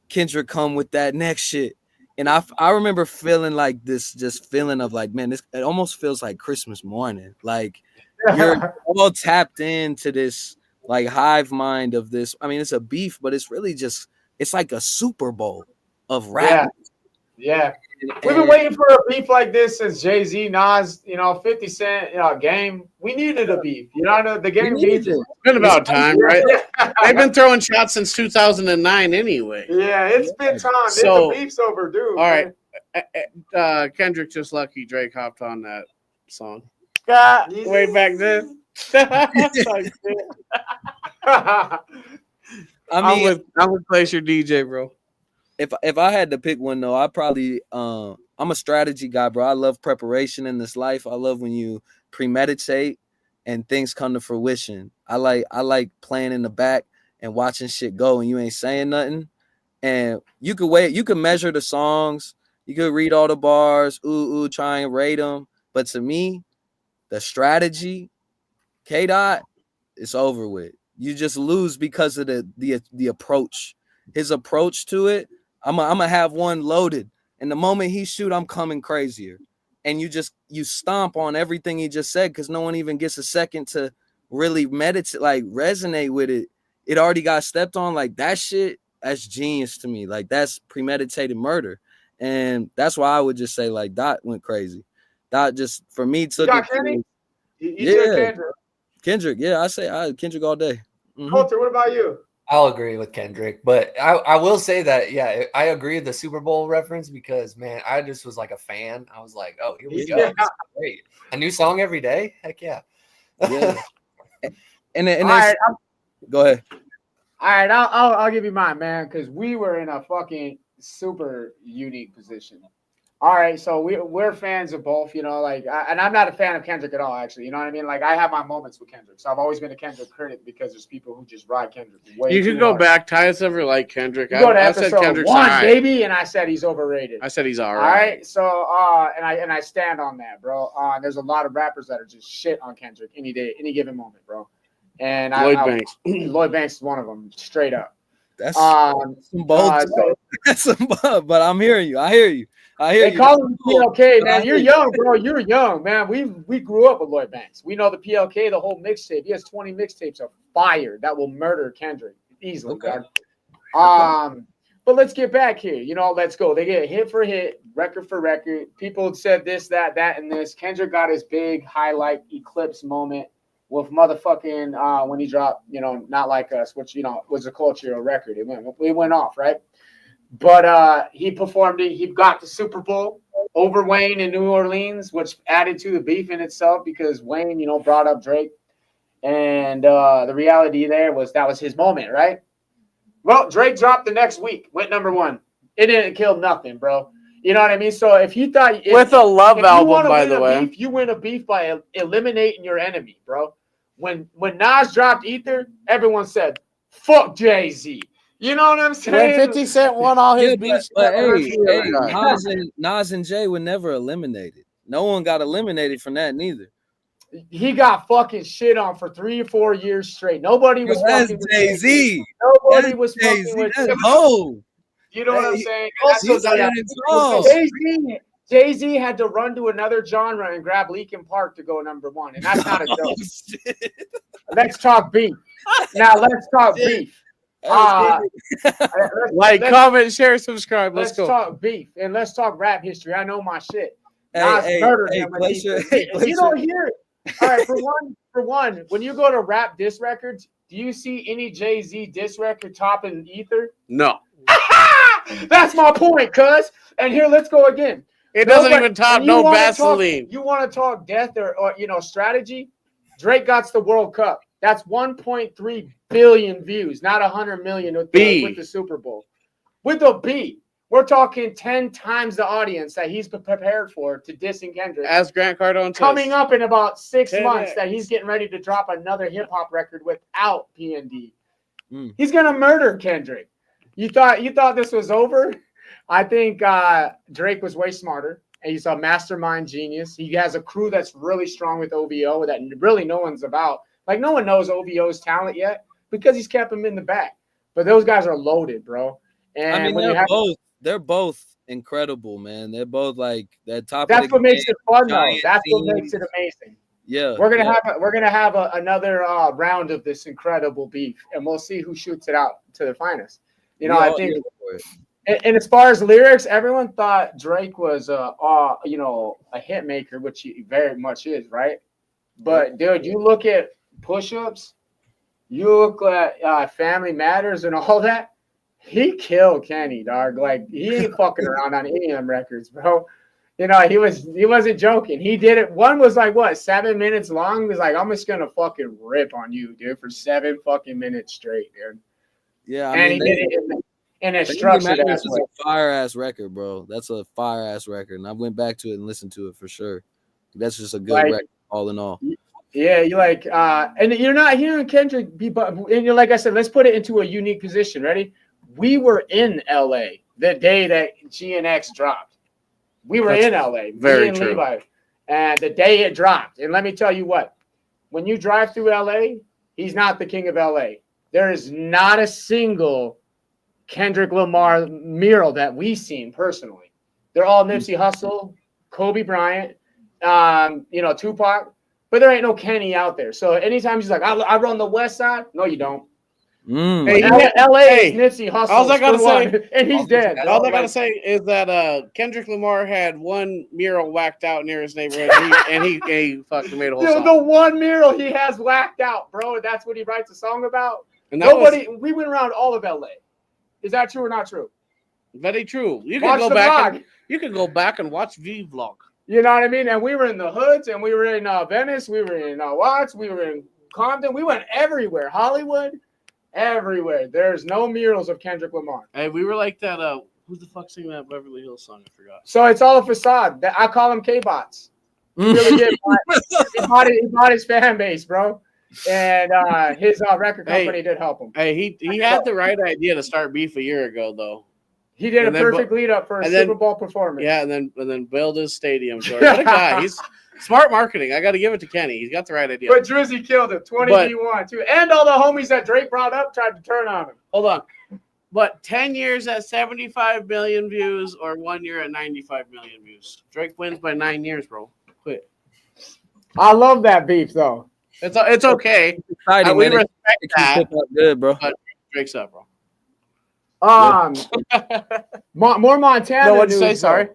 Kendrick come with that next shit. And I remember feeling like this just feeling of like, man, it almost feels like Christmas morning. Like you're all tapped into this like hive mind of this. I mean, it's a beef, but it's really just, it's like a Super Bowl of rap. Yeah. We've been waiting for a beef like this since Jay-Z, Nas, 50 Cent, Game. We needed a beef. The Game beef. It's been about time, right? They've been throwing shots since 2009 anyway. Yeah, it's been time. So, the beef's overdue. All right. Kendrick just lucky Drake hopped on that song. Way back then. I mean, I'm with Place Your DJ, bro. If I had to pick one though, I probably I'm a strategy guy, bro. I love preparation in this life. I love when you premeditate and things come to fruition. I like playing in the back and watching shit go and you ain't saying nothing. And you could wait, you could measure the songs, you could read all the bars, try and rate them. But to me, the strategy, K-Dot, it's over with. You just lose because of the approach. His approach to it, I'm gonna have one loaded. And the moment he shoot, I'm coming crazier. And you stomp on everything he just said because no one even gets a second to really meditate, like resonate with it. It already got stepped on. Like that shit, that's genius to me. Like that's premeditated murder. And that's why I would just say like Dot went crazy. Dot just for me took it. Yeah. Kendrick. Yeah, I say Kendrick all day. Mm-hmm. Colter, what about you? I'll agree with Kendrick, but I will say that, yeah, I agree with the Super Bowl reference because, man, I just was like a fan. I was like, oh, here we go. This is great. A new song every day? Heck yeah. Yeah. and all right, go ahead. All right, I'll give you mine, man, because we were in a fucking super unique position. All right, so we're fans of both, and I'm not a fan of Kendrick at all, actually. You know what I mean? Like, I have my moments with Kendrick, so I've always been a Kendrick critic because there's people who just ride Kendrick way You could go hard. Back. Tyus ever liked Kendrick. I said Kendrick's 1, right. Baby, and I said he's overrated. I said he's all right. All right, so and I stand on that, bro. There's a lot of rappers that are just shit on Kendrick any day, any given moment, bro. And Banks. Lloyd Banks is one of them, straight up. That's some bold. But I'm hearing you. I hear you. They call him PLK, man. You're young, bro. You're young, man. We grew up with Lloyd Banks. We know the PLK, the whole mixtape. He has 20 mixtapes of fire that will murder Kendrick easily. Okay. But let's get back here. Let's go. They get hit for hit, record for record. People said this, that, and this. Kendrick got his big highlight eclipse moment with motherfucking when he dropped, Not Like Us, which was a cultural record. It went off, right? But he performed it. He got the Super Bowl over Wayne in New Orleans, which added to the beef in itself because Wayne, brought up Drake. And the reality there was that was his moment, right? Well, Drake dropped the next week, went number 1. It didn't kill nothing, bro. You know what I mean? So if you thought With a Love if album, you wanna by win the a way. beef, you win a beef by eliminating your enemy, bro. When Nas dropped Ether, everyone said, "Fuck Jay-Z." You know what I'm When saying? 50 Cent won all his Yeah, beefs, but first hey, year of God. Nas and Jay were never eliminated. No one got eliminated from that neither. He got fucking shit on for 3 or 4 years straight. Nobody was That's fucking with Jay-Z. Nobody That's was fucking Jay-Z. with That's Hov. You know what I'm Hey, saying? also, That's what yeah. Jay-Z had to run to another genre and grab Leakin Park to go number 1, and that's not a joke. Shit. Let's talk beef. Now let's talk beef. Like, comment, share, subscribe. Let's go. Talk beef and let's talk rap history. I know my shit. Hey, Murdered him with Glacier, Ether. hey, You don't hear it. All right, for one, when you go to rap diss records, do you see any Jay-Z diss record topping Ether? No. That's my point, cuz. And here, let's go again. It doesn't even top no Vaseline. You want to talk death or strategy? Drake got the World Cup. That's 1.3 billion views, not 100 million with the Super Bowl. With a B. We're talking 10 times the audience that he's prepared for to dissing Kendrick. As Grant Cardone says. Coming up in about 6 months that he's getting ready to drop another hip-hop record without PND. He's going to murder Kendrick. You thought this was over? I think Drake was way smarter. And he's a mastermind genius. He has a crew that's really strong with OVO that really no one's about. Like, no one knows OVO's talent yet because he's kept him in the back. But those guys are loaded, bro. And I mean, they're both incredible, man. They're both like that top. That's what makes it fun, though. That's teams. what makes it amazing. Yeah, we're gonna have another round of this incredible beef, and we'll see who shoots it out to the finest. You know, I think. And as far as lyrics, everyone thought Drake was a hit maker, which he very much is, right? But dude, you look at push-ups, you look at Family Matters and all that. He killed Kenny, dog. Like, he ain't fucking around on any of them records, bro. You know, he wasn't joking. He did it. One was like, what, 7 minutes long? He was like, I'm just gonna fucking rip on you, dude, for 7 fucking minutes straight, dude. Yeah, and he did it in a structured ass way. A fire ass record, bro. That's a fire ass record, and I went back to it and listened to it for sure. That's just a good record, all in all. Yeah, you like, and you're not hearing Kendrick be, and you're like I said, let's put it into a unique position. Ready? We were in LA the day that GNX dropped. We were in LA. Very true. Levi, and the day it dropped. And let me tell you what, when you drive through LA, he's not the king of LA. There is not a single Kendrick Lamar mural that we've seen personally. They're all Nipsey Hussle, Kobe Bryant, Tupac, but there ain't no Kenny out there. So anytime he's like, I run the West Side, no, you don't. Hey, LA is Nipsey Hussle. All I gotta say, and he's dead. All I gotta say is that Kendrick Lamar had one mural whacked out near his neighborhood, and he fucking made a whole song. The one mural he has whacked out, bro. That's what he writes a song about. And we went around all of LA. Is that true or not true? Very true. You can go back. You can go back and watch V Vlog. You know what I mean? And we were in the hoods, and we were in Venice, we were in Watts, we were in Compton. We went everywhere. Hollywood, everywhere. There's no murals of Kendrick Lamar. Hey, we were like that. Who's the fuck singing that Beverly Hills song? I forgot. So it's all a facade. I call him K-Bots. He really did. He bought his fan base, bro. And his record company did help him. Hey, he had the right idea to start beef a year ago, though. He did a perfect lead up for a Super Bowl performance. Yeah, and then build his stadium. What a guy! He's smart marketing. I got to give it to Kenny. He's got the right idea. But Drizzy killed it. 20v1 too, and all the homies that Drake brought up tried to turn on him. Hold on, but 10 years at 75 million views or 1 year at 95 million views. Drake wins by 9 years, bro. Quit. I love that beef though. It's okay. Exciting, we man. respect that. Good, bro. But Drake's up, bro. More Montana. No, what'd you say? Sorry.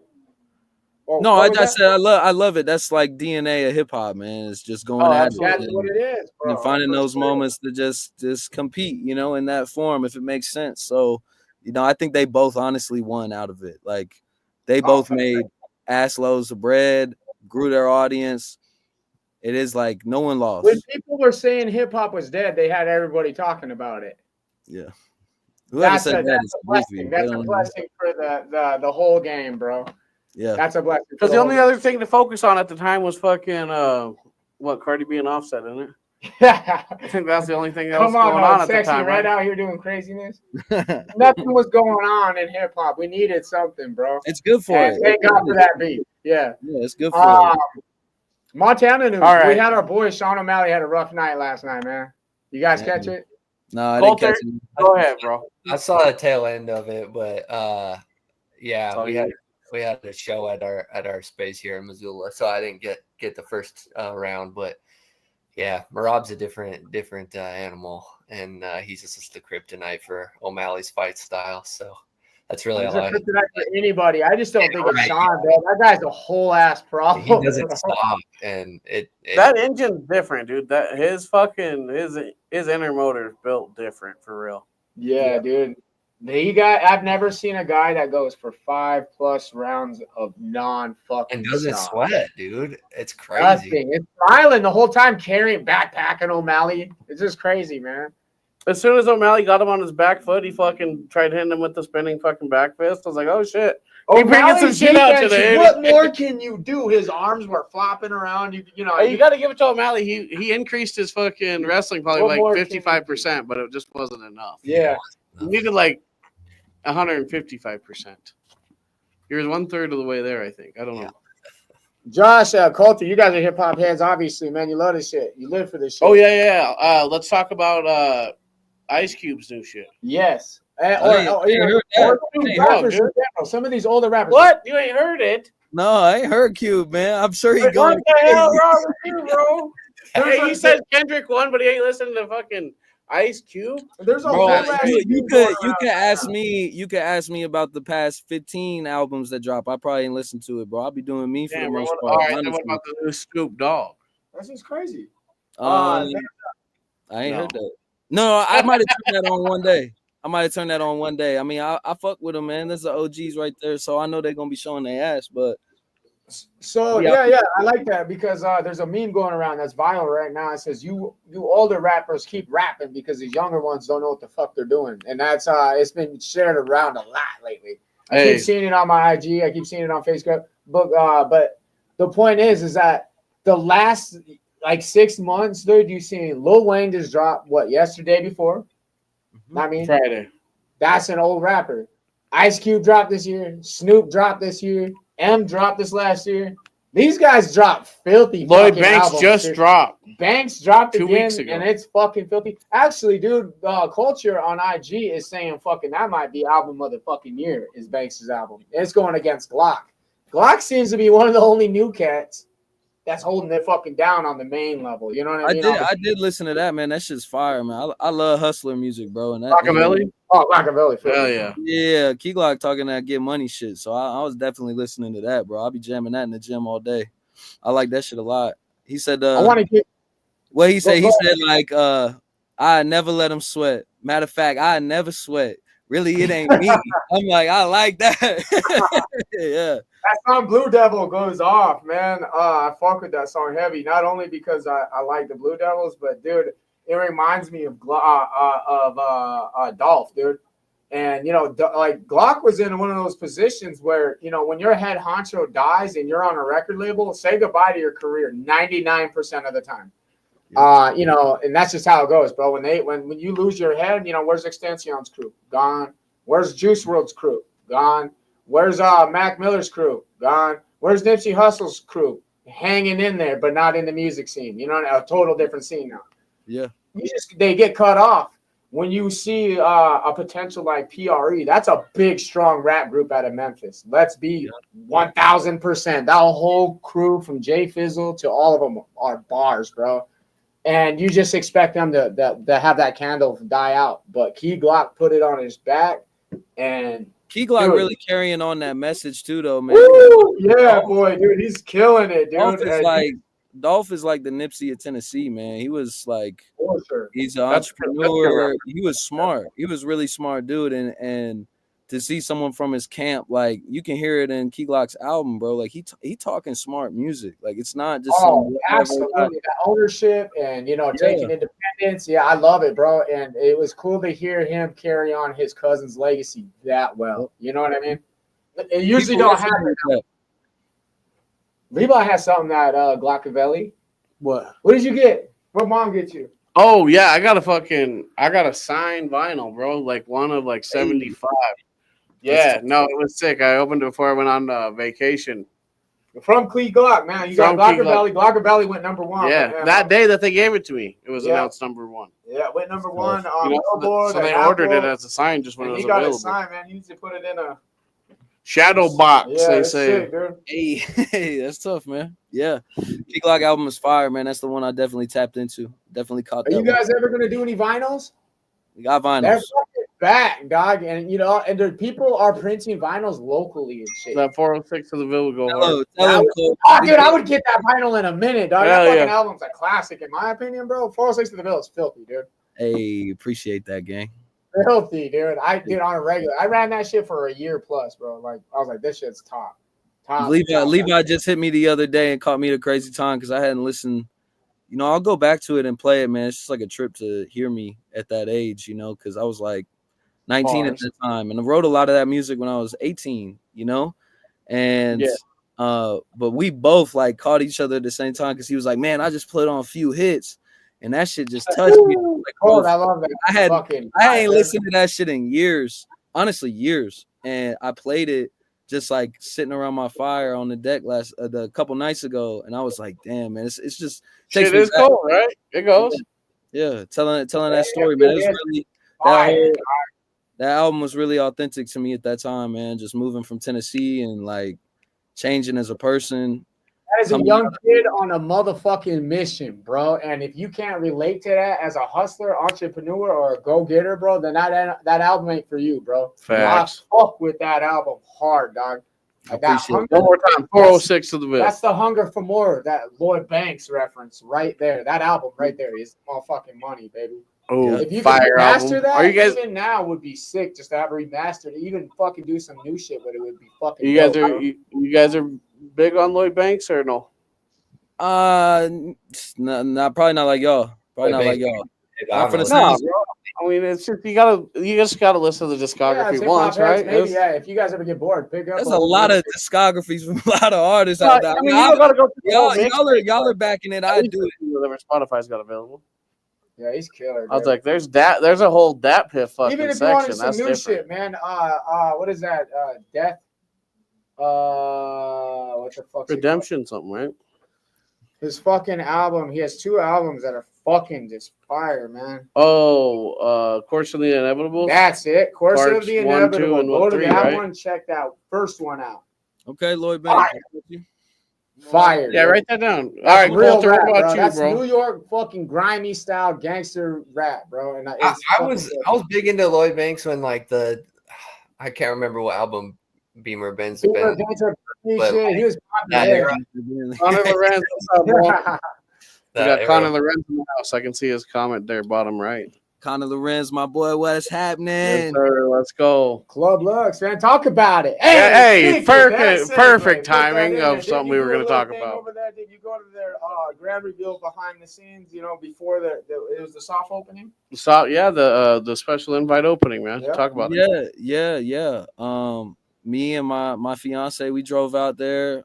No, I said I love it. That's like DNA of hip hop, man. It's just going at it. That's what it is, bro. And finding those moments to just compete, in that form, if it makes sense. So, I think they both honestly won out of it. Like, they both made ass loads of bread, grew their audience. It is like no one lost. When people were saying hip hop was dead, they had everybody talking about it. Yeah. That's a blessing. That's a blessing for the whole game, bro. Yeah. That's a blessing. Because the only other thing to focus on at the time was fucking Cardi B and Offset, isn't it? I think that's the only thing that was going on at the Sexy time. right out here doing craziness. Nothing was going on in hip hop. We needed something, bro. It's good for And it. thank God for that beat. Yeah. Yeah, it's good for it. Montana news. All right. We had our boy Sean O'Malley had a rough night last night, man. You guys catch it? No, I Colter, didn't catch it. go ahead, bro. I saw the tail end of it, but yeah, Oh, we yeah. had a show at our space here in Missoula, so I didn't get the first round. But yeah, Marab's a different animal, and he's just the kryptonite for O'Malley's fight style. So that's really He's all a I. kryptonite for anybody. I just don't think it's Right. Sean, bro. That guy's a whole ass problem. He doesn't bro. stop, and it That engine's different, dude. That his inner motor is built different for real. Yeah, dude. I've never seen a guy that goes for 5+ rounds of non-fucking and doesn't stop. sweat, dude. It's crazy. Nothing. It's smiling the whole time, carrying, backpacking O'Malley. It's just crazy, man. As soon as O'Malley got him on his back foot, he fucking tried hitting him with the spinning fucking back fist. I was like, oh shit. He bringing some shit out today. What more can you do? His arms were flopping around. You know. You got to give it to O'Malley. He increased his fucking wrestling probably What more like can 55%, but it just wasn't enough. Yeah. You needed like 155%. You're 1/3 of the way there, I think. I don't know. Josh, Colter, you guys are hip hop heads, obviously, man. You love this shit. You live for this shit. Oh yeah. Let's talk about Ice Cube's new shit. Yes. Some of these older rappers. What? You ain't heard it? No, I ain't heard Cube, man. I'm sure he What going. the hell wrong with you, bro? Hey, he says Kendrick won, but he ain't listening to fucking Ice Cube. There's a Bro, whole ass you Cube could going around. you could ask me about the past 15 albums that drop. I probably ain't listened to it, bro. I'll be doing me for the most part. All right, then honestly. what about the new Snoop Dogg? That's just crazy. I ain't heard that. No, I might have turned that on one day. I mean, I fuck with them, man. There's the OGs right there, so I know they're gonna be showing their ass. But So yeah, I like that because there's a meme going around that's viral right now. It says you older rappers keep rapping because these younger ones don't know what the fuck they're doing, and that's it's been shared around a lot lately. I keep seeing it on my IG. I keep seeing it on Facebook. But the point is that the last like 6 months, dude, you seen Lil Wayne just dropped yesterday before? I mean, Friday. That's an old rapper. Ice Cube dropped this year. Snoop dropped this year. M dropped this last year. These guys dropped filthy. Lloyd Banks just dropped. Banks dropped 2 again, weeks ago. and it's fucking filthy. Actually, dude, Culture on IG is saying fucking that might be album of the fucking year is Banks' album. It's going against Glock. Glock seems to be one of the only new cats that's holding it fucking down on the main level. You know what I mean? I did listen to that, man. That shit's fire, man. I love hustler music, bro. And that Machiavelli? Oh, Machiavelli. Hell yeah. Yeah, Key Glock talking that get money shit. So I was definitely listening to that, bro. I'll be jamming that in the gym all day. I like that shit a lot. He said I want to get what he said. He said like I never let him sweat. Matter of fact, I never sweat. Really, it ain't me. I'm like, I like that. Yeah. that song Blue Devil goes off, man. I fuck with that song heavy. Not only because I like the Blue Devils, but dude, it reminds me of Dolph, dude. And you know, like Glock was in one of those positions where, you know, when your head honcho dies and you're on a record label, say goodbye to your career 99% of the time. You know, and that's just how it goes, bro. When you lose your head, you know, where's Extension's crew? Gone. Where's Juice WRLD's crew? Gone. Where's Mac Miller's crew? Gone. Where's Nipsey Hussle's crew? Hanging in there, but not in the music scene. You know, a total different scene now. Yeah. They get cut off. When you see a potential like PRE, that's a big, strong rap group out of Memphis. Let's be 1,000%. That whole crew from Jay Fizzle to all of them are bars, bro. And you just expect them to have that candle die out. But Key Glock put it on his back. And Key Glock really carrying on that message too, though, man. Woo! Yeah, boy, dude. He's killing it, dude. Dolph is like the Nipsey of Tennessee, man. He was like, sure. He's an entrepreneur. He was smart. He was really smart, dude. And to see someone from his camp, like you can hear it in Key Glock's album, bro. Like he talking smart music. Like it's not just absolutely that ownership and taking independence. Yeah, I love it, bro. And it was cool to hear him carry on his cousin's legacy that well. You know what I mean? It usually don't happen. Levi has something that Glockavelli. What? What did you get? What mom get you? Oh yeah, I got a signed vinyl, bro. Like one of like 75. Yeah, no, it was sick. I opened it before I went on vacation. From Clee Glock, man. You got Glockavelli. Glockavelli went number one. Yeah, but, that day that they gave it to me, it was announced number one. Yeah, went number one. So they ordered it as a sign just when it was available. He got a sign, man. He used to put it in a shadow box. Yeah, they say. Sick, dude. Hey, that's tough, man. Yeah, Key Glock album is fire, man. That's the one I definitely tapped into. Definitely caught that. Are you guys ever gonna do any vinyls? We got vinyls. They're fucking back, dog, and and people are printing vinyls locally and shit. That 406 of the Ville go hard. Dude, I would get that vinyl in a minute, dog. That fucking album's a classic, in my opinion, bro. 406 of the Ville is filthy, dude. Hey, appreciate that, gang. Filthy, dude. I did on a regular. I ran that shit for a year plus, bro. Like I was like, this shit's top. Levi just hit me the other day and caught me at a crazy time because I hadn't listened. I'll go back to it and play it, man. It's just like a trip to hear me at that age, because I was like 19 at that time, and I wrote a lot of that music when I was 18, and but we both like caught each other at the same time because he was like, man, I just put on a few hits, and that shit just touched me. Like, I love that. I ain't listened to that shit in years, honestly, years, and I played it just like sitting around my fire on the deck a couple nights ago, and I was like, damn, man, it's just shit is cool, right? It goes. Yeah, telling that story, man. It was really that album was really authentic to me at that time, man. Just moving from Tennessee and like changing as a person. As a young kid on a motherfucking mission, bro. And if you can't relate to that as a hustler, entrepreneur, or a go-getter, bro, then that album ain't for you, bro. Facts. I fuck with that album hard, dog. Like one more time, 406 of the Ville. That's the Hunger for More, that Lloyd Banks reference right there. That album right there is motherfucking money, baby. Oh, if you fire can remaster album. that, Are you guys, even now would be sick just to have remastered, even fucking do some new shit, but it would be fucking you guys are big on Lloyd Banks or no? Probably not like y'all. Probably not like y'all. I mean, it's just you just gotta listen to the discography once, right? Maybe, if you guys ever get bored, pick up. There's a lot of discographies from a lot of artists out there. Y'all are backing it. I do it. Whatever Spotify's got available. Yeah, he's killer. I was like, there's a whole Dat Piff fucking section. Even if you wanted some new shit, man. What is that? Death. What the fuck? Redemption, something, right? His fucking album. He has 2 albums that are fucking just fire, man. Course of the Inevitable. That's it. Course of the Inevitable. 1, 2, Go to that right? one. Check that first one out. Okay, Lloyd Banks. Fire. Yeah, write that down. All right, Colter, what about you, That's bro? New York fucking grimy style gangster rap, bro. And I was big into Lloyd Banks when like I can't remember what album Beamer Benz had been. He was Connor Lorenz. We got Connor Lorenz in the house. I can see his comment there, bottom right. Connor Lorenz, my boy, what is happening? Yes, sir. Let's go. Club Lux, man. Talk about it. Hey, perfect timing of something we were going to talk about. Over there, did you go to their grand reveal behind the scenes? Before it was the soft opening. The special invite opening, man. Yep. Talk about it. Yeah. Me and my fiance, we drove out there.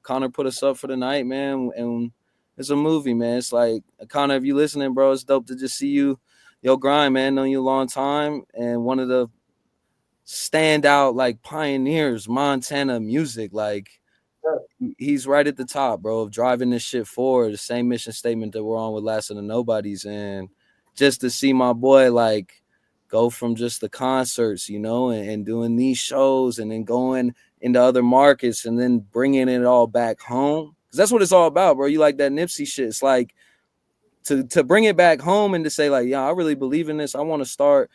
Connor put us up for the night, man, and it's a movie, man. It's like, Connor, if you listening, bro, it's dope to just see you. Yo, grind, man, known you a long time, and one of the standout like pioneers, Montana music. Like, he's right at the top, bro, of driving this shit forward. The same mission statement that we're on with Last of the Nobodies, and just to see my boy like go from just the concerts, and doing these shows, and then going into other markets, and then bringing it all back home, because that's what it's all about, bro. You like that Nipsey shit? It's like, to bring it back home and to say like, yeah, I really believe in this. I want to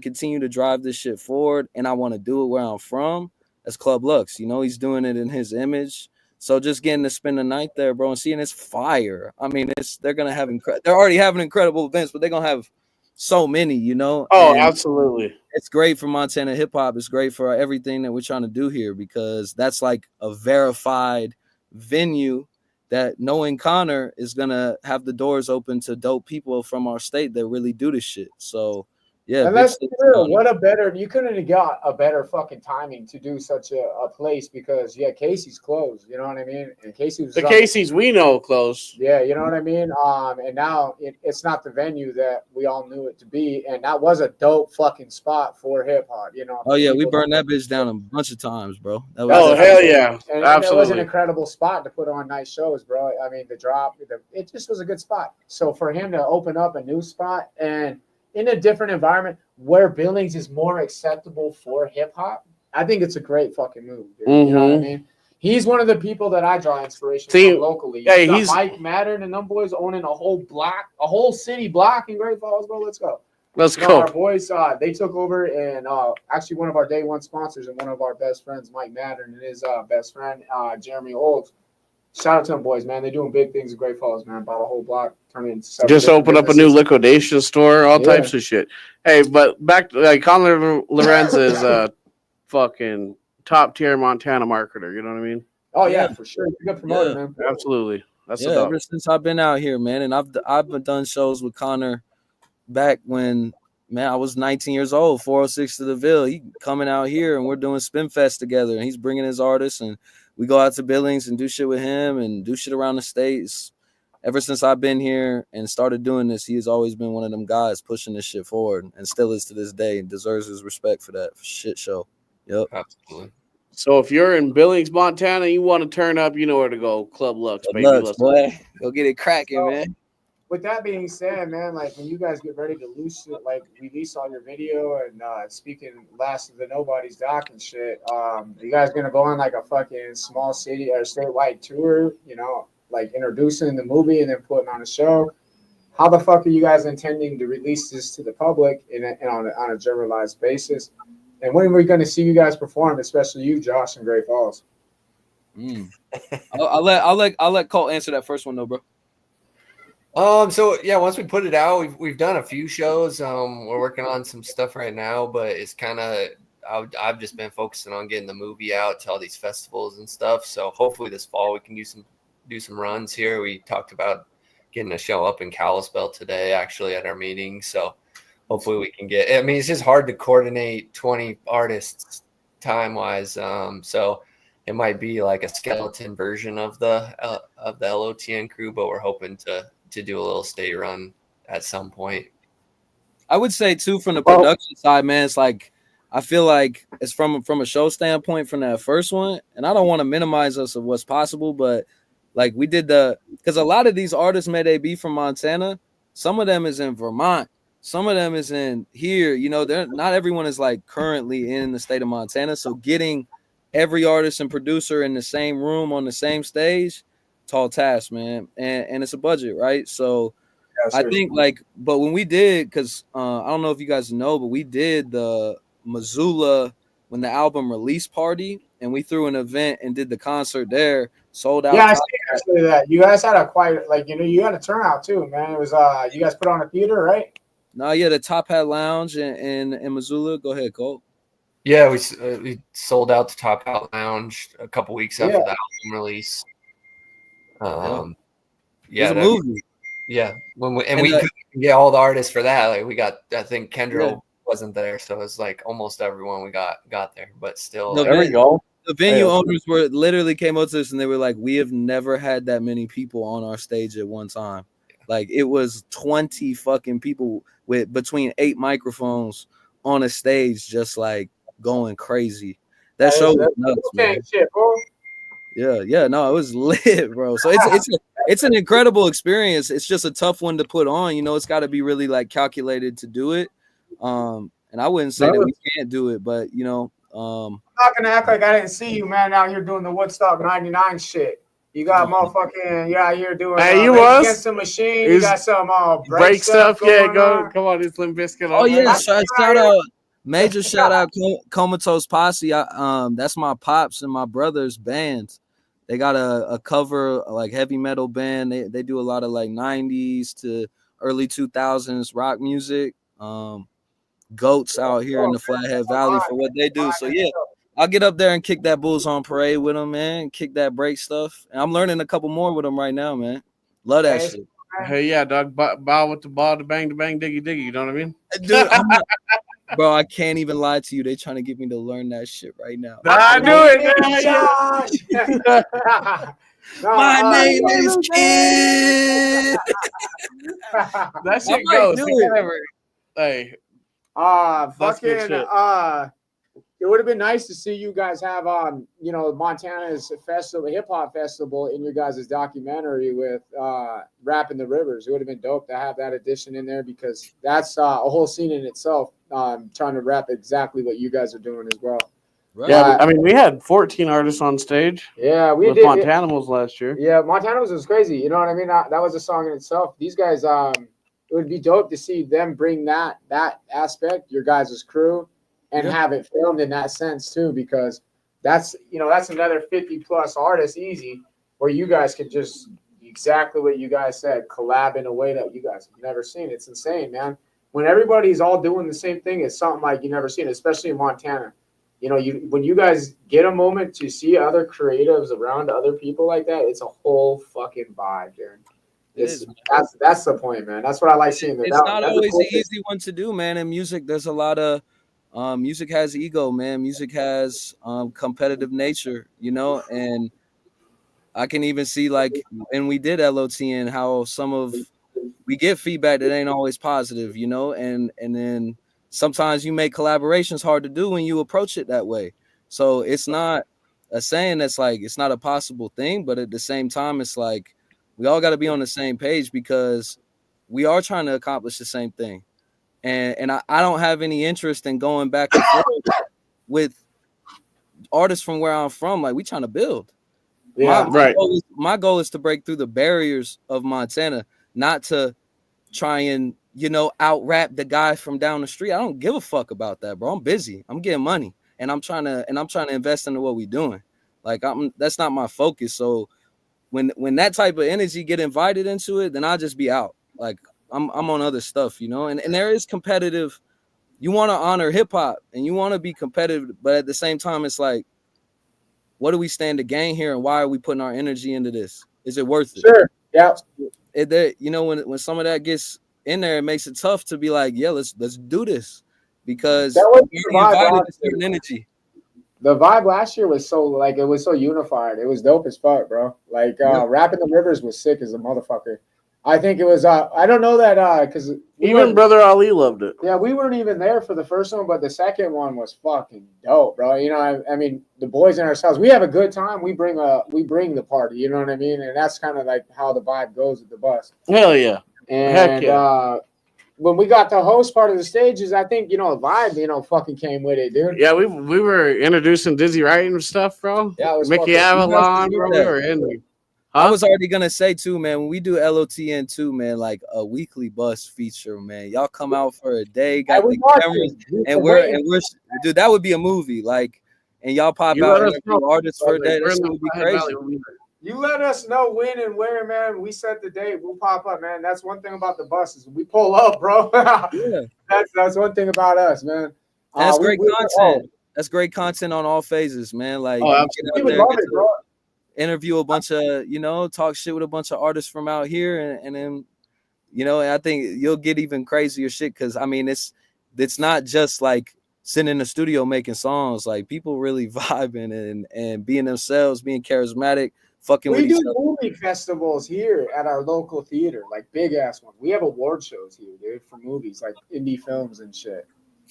continue to drive this shit forward, and I want to do it where I'm from. That's Club Lux. He's doing it in his image. So just getting to spend the night there, bro, and seeing it's fire. I mean, they're already having incredible events, but they're gonna have so many, Oh, and absolutely. It's great for Montana hip hop. It's great for everything that we're trying to do here, because that's like a verified venue that knowing Connor is going to have the doors open to dope people from our state that really do this shit. So, Yeah, And big let's be shit to real. Connor. You couldn't have got a better fucking timing to do such a place because Casey's closed. You know what I mean? And Casey was The Casey's we know close. Yeah, you know what I mean? And now it's not the venue that we all knew it to be. And that was a dope fucking spot for hip hop, you know. Oh yeah, we People- burned that bitch down a bunch of times, bro. That Oh was hell yeah, And it was an absolutely. incredible spot to put on nice shows, bro. I mean, it just was a good spot. So for him to open up a new spot and in a different environment where Billings is more acceptable for hip hop, I think it's a great fucking move. Dude. You know what I mean? He's one of the people that I draw inspiration from locally. Yeah, You got he's Mike Mattern and them boys owning a whole block, a whole city block in Great Falls, bro. Let's go. Let's You know, go. our boys, they took over, and actually one of our day one sponsors and one of our best friends, Mike Mattern, and his best friend, Jeremy Olds. Shout out to them boys, man. They're doing big things in Great Falls, man. Bought a whole block, turned it into several Just different open up a new businesses. liquidation store, all Yeah. types of shit. Hey, but back to like Conor Lorenz is a fucking top tier Montana marketer. You know what I mean? Oh yeah, Yeah. for sure. He's a good promoter, Yeah. man. Absolutely. That's yeah, a dog. ever since I've been out here, man, and I've done shows with Connor back when, man, I was 19 years old, 406 to the Ville. He coming out here and we're doing Spin Fest together, and he's bringing his artists, and we go out to Billings and do shit with him and do shit around the states. Ever since I've been here and started doing this, he has always been one of them guys pushing this shit forward, and still is to this day, and deserves his respect for that shit show. Yep. Absolutely. So if you're in Billings, Montana, you want to turn up, you know where to go. Club Lux, baby. Lux, Let's boy. Go get it cracking, man. With that being said, man, like when you guys get ready to release all your video and speaking last of the Nobodies doc and shit, you guys gonna go on like a fucking small city or statewide tour, you know, like introducing the movie and then putting on a show. How the fuck are you guys intending to release this to the public on a generalized basis? And when are we going to see you guys perform, especially you, Josh, in Great Falls? I'll let Colt answer that first one though, bro. So yeah, once we put it out, we've done a few shows. We're working on some stuff right now, but it's kind of I've just been focusing on getting the movie out to all these festivals and stuff. So hopefully this fall we can do some runs here. We talked about getting a show up in Kalispell today, actually, at our meeting. So hopefully we can get. I mean, it's just hard to coordinate 20 artists time wise. So it might be like a skeleton version of the LOTN crew, but we're hoping to do a little state run at some point. I would say too, from the production side, man, it's like I feel like it's from a show standpoint from that first one, and I don't want to minimize us of what's possible, but like we did because a lot of these artists may they be from Montana, some of them is in Vermont, some of them is in here, you know, they're not everyone is like currently in the state of Montana, so getting every artist and producer in the same room on the same stage, tall task, man, and it's a budget, right? So I think like, but when we did, because I don't know if you guys know, but we did the Missoula when the album release party, and we threw an event and did the concert there, sold out. Yeah, I see actually that you guys had a quite you had a turnout too, man. It was you guys put on a theater, right? No, yeah, the Top Hat Lounge in Missoula. Go ahead, Colt. Yeah, we sold out the Top Hat Lounge a couple weeks after the album release. It's a movie. Yeah, we couldn't get all the artists for that. Like we got, I think Kendra wasn't there, so it was like almost everyone we got there. But still, there we go. The venue owners literally came up to us and they were like, "We have never had that many people on our stage at one time. Like it was 20 fucking people with between 8 microphones on a stage, just like going crazy. That show was nuts, man. Yeah, no, it was lit, bro. So it's an incredible experience. It's just a tough one to put on. You know, it's got to be really like calculated to do it. And I wouldn't say that we can't do it, but you know, I'm not gonna act like I didn't see you, man, out here doing the Woodstock '99 shit. You got motherfucking, you're out here doing against the machine. You got some break stuff. Come on, it's Limp Bizkit. Oh yeah, shout out, major shout out Comatose Posse. That's my pops and my brother's band. They got a cover like heavy metal band. They do a lot of like 90s to early 2000s rock music. Goats out here in the Flathead Valley for what they do. So yeah, I'll get up there and kick that Bulls on Parade with them, man. Kick that break stuff. And I'm learning a couple more with them right now, man. Love that shit. Hey, yeah, dog. Bow with the ball, the bang, diggy. You know what I mean? Dude, Bro, I can't even lie to you. They trying to get me to learn that shit right now. I do it. Josh. No, My name is Kid. That I shit might goes. do You it. can't ever- Hey, That's good fucking shit. it would have been nice to see you guys have Montana's festival, hip hop festival, in your guys' documentary with Rapping the Rivers. It would have been dope to have that addition in there because that's a whole scene in itself. Trying to rap exactly what you guys are doing as well. Right. yeah. I mean, we had 14 artists on stage Yeah, we with did. Montanimals last year. Yeah, Montana was crazy. You know what I mean? That was a song in itself. These guys, it would be dope to see them bring that aspect, your guys' crew, and Yeah. have it filmed in that sense too, because that's another 50 plus artists easy, where you guys could just exactly what you guys said, collab in a way that you guys have never seen. It's insane, man. When everybody's all doing the same thing, it's something like you never seen, especially in Montana. When you guys get a moment to see other creatives around other people like that, it's a whole fucking vibe, dude. That's the point, man. That's what I like seeing. It's not always an easy one to do, man. In music, there's a lot of music has ego, man. Music has competitive nature, and I can even see and we did LOTN, how we get feedback that ain't always positive, and then sometimes you make collaborations hard to do when you approach it that way. So it's not a saying that's it's not a possible thing, but at the same time, it's we all got to be on the same page because we are trying to accomplish the same thing. And I don't have any interest in going back and forth with artists from where I'm from. We trying to build. Yeah, right. My goal is to break through the barriers of Montana, not to try and out rap the guy from down the street. I don't give a fuck about that, bro. I'm busy. I'm getting money, and I'm trying to invest into what we doing. That's not my focus. So when that type of energy get invited into it, then I'll just be out. I'm on other stuff, and there is competitive. You want to honor hip hop and you want to be competitive, but at the same time, it's what do we stand to gain here, and why are we putting our energy into this? Is it worth it? Sure. Yeah. When some of that gets in there, it makes it tough to be yeah, let's do this, because That was you the vibe invited last a certain energy. The vibe last year was so unified. It was dope as fuck, bro. Rapping the Rivers was sick as a motherfucker. I think it was. I don't know that because Even Brother Ali loved it. Yeah, we weren't even there for the first one, but the second one was fucking dope, bro. I mean, the boys and ourselves, we have a good time. We bring the party. You know what I mean? And that's kind of how the vibe goes with the bus. Hell yeah. And Heck yeah. when we got the host part of the stages, I think the vibe fucking came with it, dude. Yeah, we were introducing Dizzy Wright and stuff, bro. Yeah, it was Mickey fucking- Avalon, bro. We were in there. I was already gonna say too, man, when we do LOTN too, man, a weekly bus feature, man. Y'all come out for a day, got the cameras, and we're dude, that would be a movie. And y'all pop You out let us interview know. artists for a day. We're That in the would be Flathead crazy. Valley. You let us know when and where, man. We set the date. We'll pop up, man. That's one thing about the buses. We pull up, bro. Yeah. That's one thing about us, man. That's great content. That's great content on all phases, man. We would love it, bro. Interview a bunch of, talk shit with a bunch of artists from out here, and then, I think you'll get even crazier shit, because I mean it's not just sitting in the studio making songs. People really vibing and being themselves, being charismatic, fucking with We each do other. movie festivals here at our local theater, big ass ones. We have award shows here, dude, for movies, indie films and shit.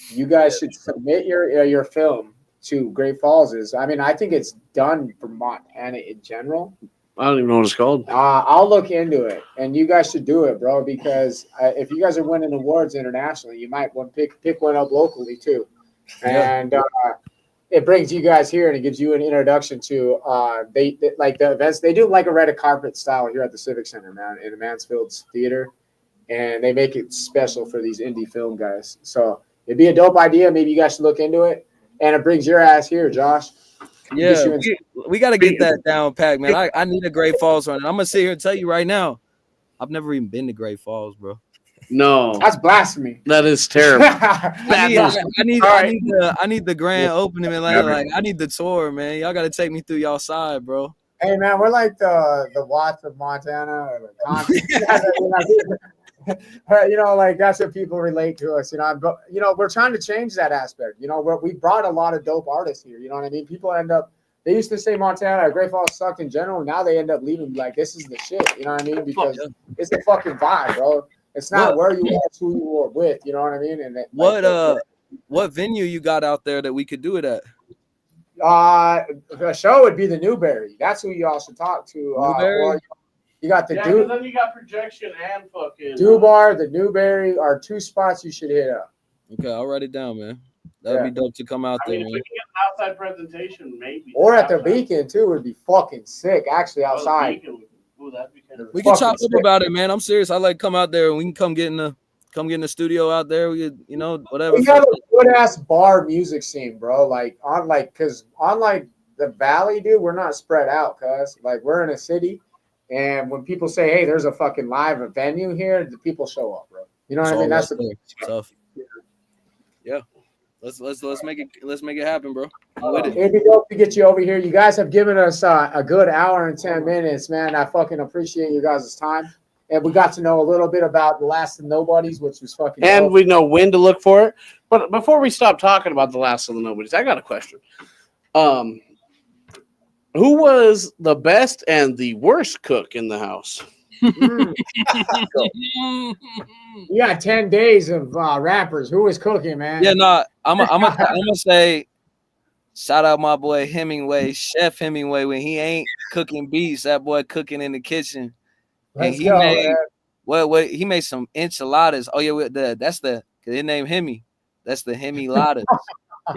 You guys should submit your film to Great Falls. I think it's done for Montana in general. I don't even know what it's called. I'll look into it, and you guys should do it, bro. Because if you guys are winning awards internationally, you might want to pick one up locally too. Yeah. And it brings you guys here, and it gives you an introduction to the events. They do a red carpet style here at the Civic Center, man, in the Mansfield Theater, and they make it special for these indie film guys. So it'd be a dope idea. Maybe you guys should look into it. And it brings your ass here, Josh. Yeah, we got to get that down packed, man. I need a Great Falls run. I'm gonna sit here and tell you right now, I've never even been to Great Falls, bro. No, that's blasphemy. That is terrible. I need the grand opening, man. I need the tour, man. Y'all got to take me through y'all side, bro. Hey, man, we're like the Watts of Montana. Or the You know, like that's what people relate to us. You know, but you know, we're trying to change that aspect. You know, we brought a lot of dope artists here. You know what I mean? People end up. They used to say Montana, Great Falls sucked in general. Now they end up leaving like this is the shit. You know what I mean? Because it's the fucking vibe, bro. It's not where you are, it's who you were with. You know what I mean? And what venue you got out there that we could do it at? The show would be the Newberry. That's who you all should talk to. Or you got the then you got Projection and fucking Bar, the Newberry are two spots you should hit up. Okay, I'll write it down, man. That'd be dope to come out there, man. If we can get an outside presentation, maybe. Or at the Beacon too would be fucking sick. Actually, outside. We can chop up about it, man. I'm serious. I like come out there and we can come get in the studio out there. We could, you know, whatever. We got a good ass bar music scene, bro. Like unlike the Valley, dude, we're not spread out, cuz like we're in a city, and when people say, "Hey, there's a fucking live venue here," the people show up, bro. You know what I mean? That's the stuff. Yeah. Let's make it happen, bro. It'd be dope to get you over here. You guys have given us a good hour and 10 minutes, man. I fucking appreciate you guys' time. And we got to know a little bit about The Last of the Nobodies, which was fucking and dope. We know when to look for it. But before we stop talking about The Last of the Nobodies, I got a question. Who was the best and the worst cook in the house? You got 10 days of rappers. Who is cooking, man? Yeah, no, I'm gonna say shout out my boy Hemingway, Chef Hemingway. When he ain't cooking beats, that boy cooking in the kitchen. And he made some enchiladas. Oh yeah, that's his name Hemi. That's the Hemi-ladas.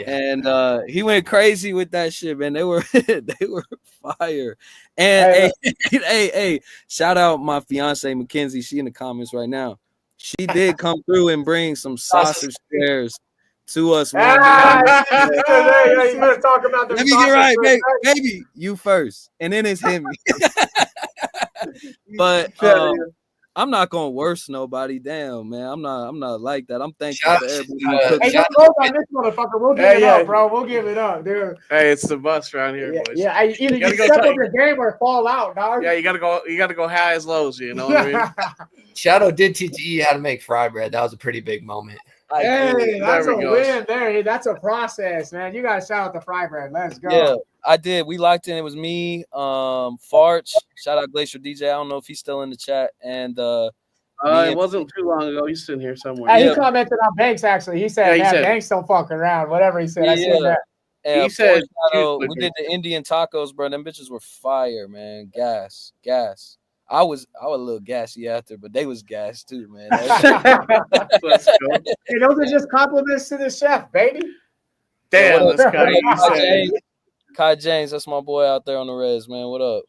And he went crazy with that shit, man. They were fire. And hey, shout out my fiance Mackenzie. She in the comments right now. She did come through and bring some sausage squares to us. You better talk about the. Let me get right, baby. You first, and then it's him. But I'm not gonna worse nobody. Damn, man. I'm not like that. I'm thankful for everybody. Hey, let's go on this motherfucker. We'll give it up, bro. We'll give it up, dude. Hey, it's the bus around here, boys. Yeah. Either you step up your game or fall out, dog. Yeah, you gotta go high as lows. You know what I mean? Shadow did teach E how to make fry bread. That was a pretty big moment. Hey, that's a win there. That's a process, man. You gotta shout out the fry bread. Let's go. Yeah, I did. We locked in. It was me, Farch. Shout out Glacier DJ. I don't know if he's still in the chat. And it wasn't too long ago. He's sitting here somewhere. He commented on Banks actually. He said, Banks don't fuck around. Whatever he said. I said that. He said we did the Indian tacos, bro. Them bitches were fire, man. Gas. I was a little gassy after, but they was gas too, man. Hey, those are just compliments to the chef, baby. Damn, Kai James, that's my boy out there on the res, man. What up?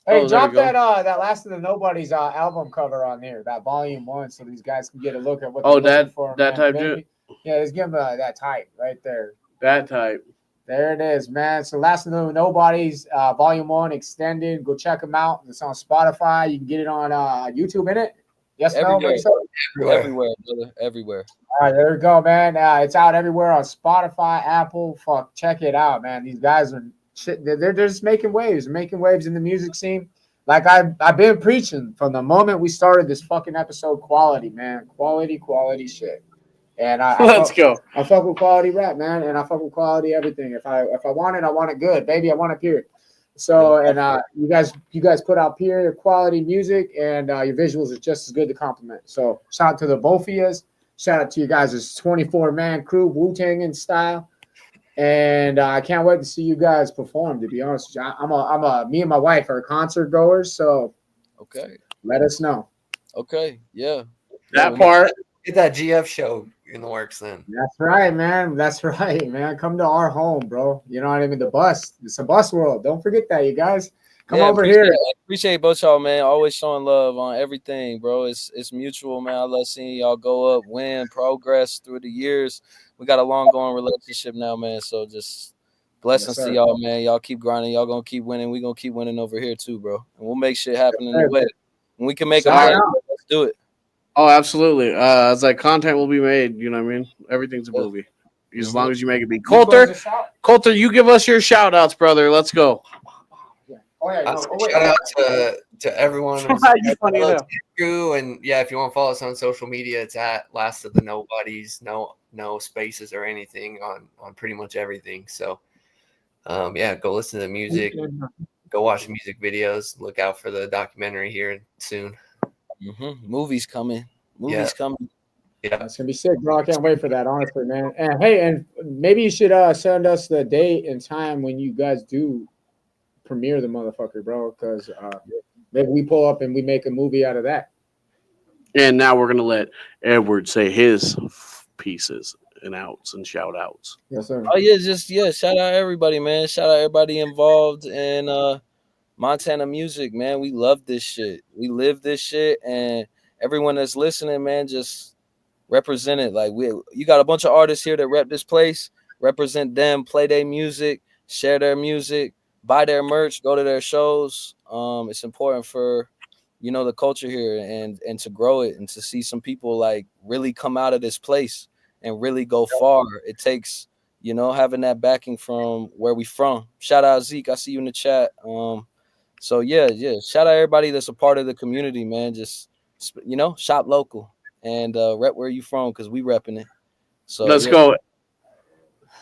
Hey, drop that Last of the Nobodies album cover on here, that volume 1, so these guys can get a look at what they're looking for. That type, dude. Yeah, let's give them that type right there. That type. There it is, man. So Last of the Nobodies, Volume 1 extended. Go check them out. It's on Spotify. You can get it on YouTube, innit? Yes, everywhere, brother. Everywhere. All right, there we go, man. It's out everywhere on Spotify, Apple. Fuck, check it out, man. These guys are shit. They're just making waves in the music scene. Like I've been preaching from the moment we started this fucking episode. Quality, man. Quality shit. And let's go. I fuck with quality rap, man, and I fuck with quality everything. If I want it, I want it good, baby. I want it period. So, and you guys put out period quality music, and your visuals are just as good to compliment. So, shout out to the both of you. Shout out to you guys' 24-man crew, Wu-Tang in style. And I can't wait to see you guys perform. To be honest with you, me and my wife are concert goers. So, okay, let us know. Okay, yeah, that part. Get that GF show in the works then. That's right, man. Come to our home, bro. You know what I mean? The bus. It's a bus world. Don't forget that, you guys. Come over here. Appreciate both y'all, man. Always showing love on everything, bro. It's mutual, man. I love seeing y'all go up, win, progress through the years. We got a long going relationship now, man. So just blessings to y'all, man. Y'all keep grinding. Y'all gonna keep winning. We gonna keep winning over here too, bro. And we'll make shit happen in the way. When we can make it happen, let's do it. Oh, absolutely. It's like content will be made. You know what I mean? Everything's a movie. As long as you make it be. Colter, you give us your shout outs, brother. Let's go. Shout out to to everyone. You're funny enough. Crew, and yeah, if you want to follow us on social media, it's at Last of the Nobodies. No spaces or anything on pretty much everything. So yeah, go listen to the music, go watch the music videos, look out for the documentary here soon. Movies coming. Coming. Yeah, It's gonna be sick, bro. I can't wait for that, honestly, man. And hey, and maybe you should send us the date and time when you guys do premiere the motherfucker, bro. Because maybe we pull up and we make a movie out of that. And now we're gonna let Edward say his pieces and outs and shout outs. Yes, sir. Oh yeah, shout out everybody, man. Shout out everybody involved in Montana music, man. We love this shit. We live this shit, and everyone that's listening, man, just represent it. Like you got a bunch of artists here that rep this place. Represent them, play their music, share their music, buy their merch, go to their shows. It's important for the culture here and to grow it and to see some people like really come out of this place and really go far. It takes having that backing from where we from. Shout out Zeke, I see you in the chat. So yeah, shout out everybody that's a part of the community, man. Just shop local and rep where you from, because we repping it. So let's go.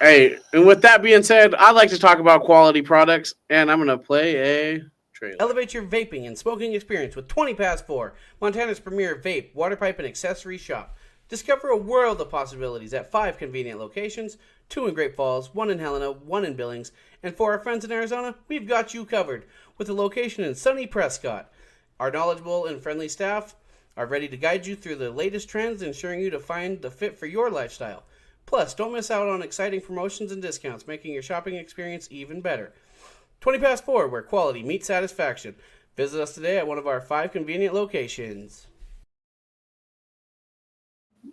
Hey, and with that being said, I'd like to talk about quality products, and I'm gonna play a trailer. Elevate your vaping and smoking experience with 20 Past 4, Montana's premier vape, water pipe, and accessory shop. Discover a world of possibilities at 5 convenient locations, 2 in Great Falls, 1 in Helena, 1 in Billings, and for our friends in Arizona, we've got you covered with a location in sunny Prescott. Our knowledgeable and friendly staff are ready to guide you through the latest trends, ensuring you to find the fit for your lifestyle. Plus, don't miss out on exciting promotions and discounts, making your shopping experience even better. 20 Past 4, where quality meets satisfaction. Visit us today at one of our 5 convenient locations.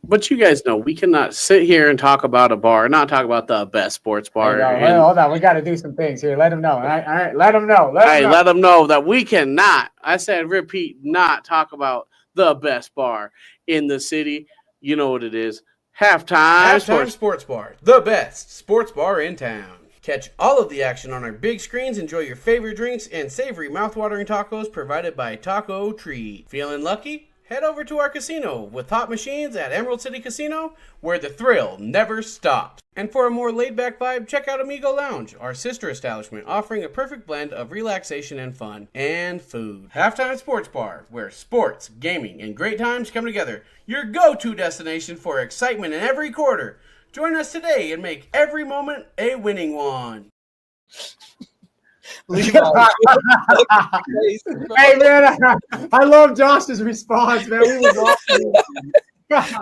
But you guys know we cannot sit here and talk about a bar, not talk about the best sports bar. Hey, hold on, we got to do some things here. Let them know. All right, let them know. Let them know that we cannot. I said, repeat, not talk about the best bar in the city. You know what it is. Halftime Sports Bar, the best sports bar in town. Catch all of the action on our big screens, enjoy your favorite drinks, and savory mouth-watering tacos provided by Taco Treat. Feeling lucky? Head over to our casino with hot machines at Emerald City Casino, where the thrill never stops. And for a more laid-back vibe, check out Amigo Lounge, our sister establishment, offering a perfect blend of relaxation and fun, and food. Halftime Sports Bar, where sports, gaming, and great times come together. Your go-to destination for excitement in every quarter. Join us today and make every moment a winning one. Hey man, I love Josh's response, man. We was awesome.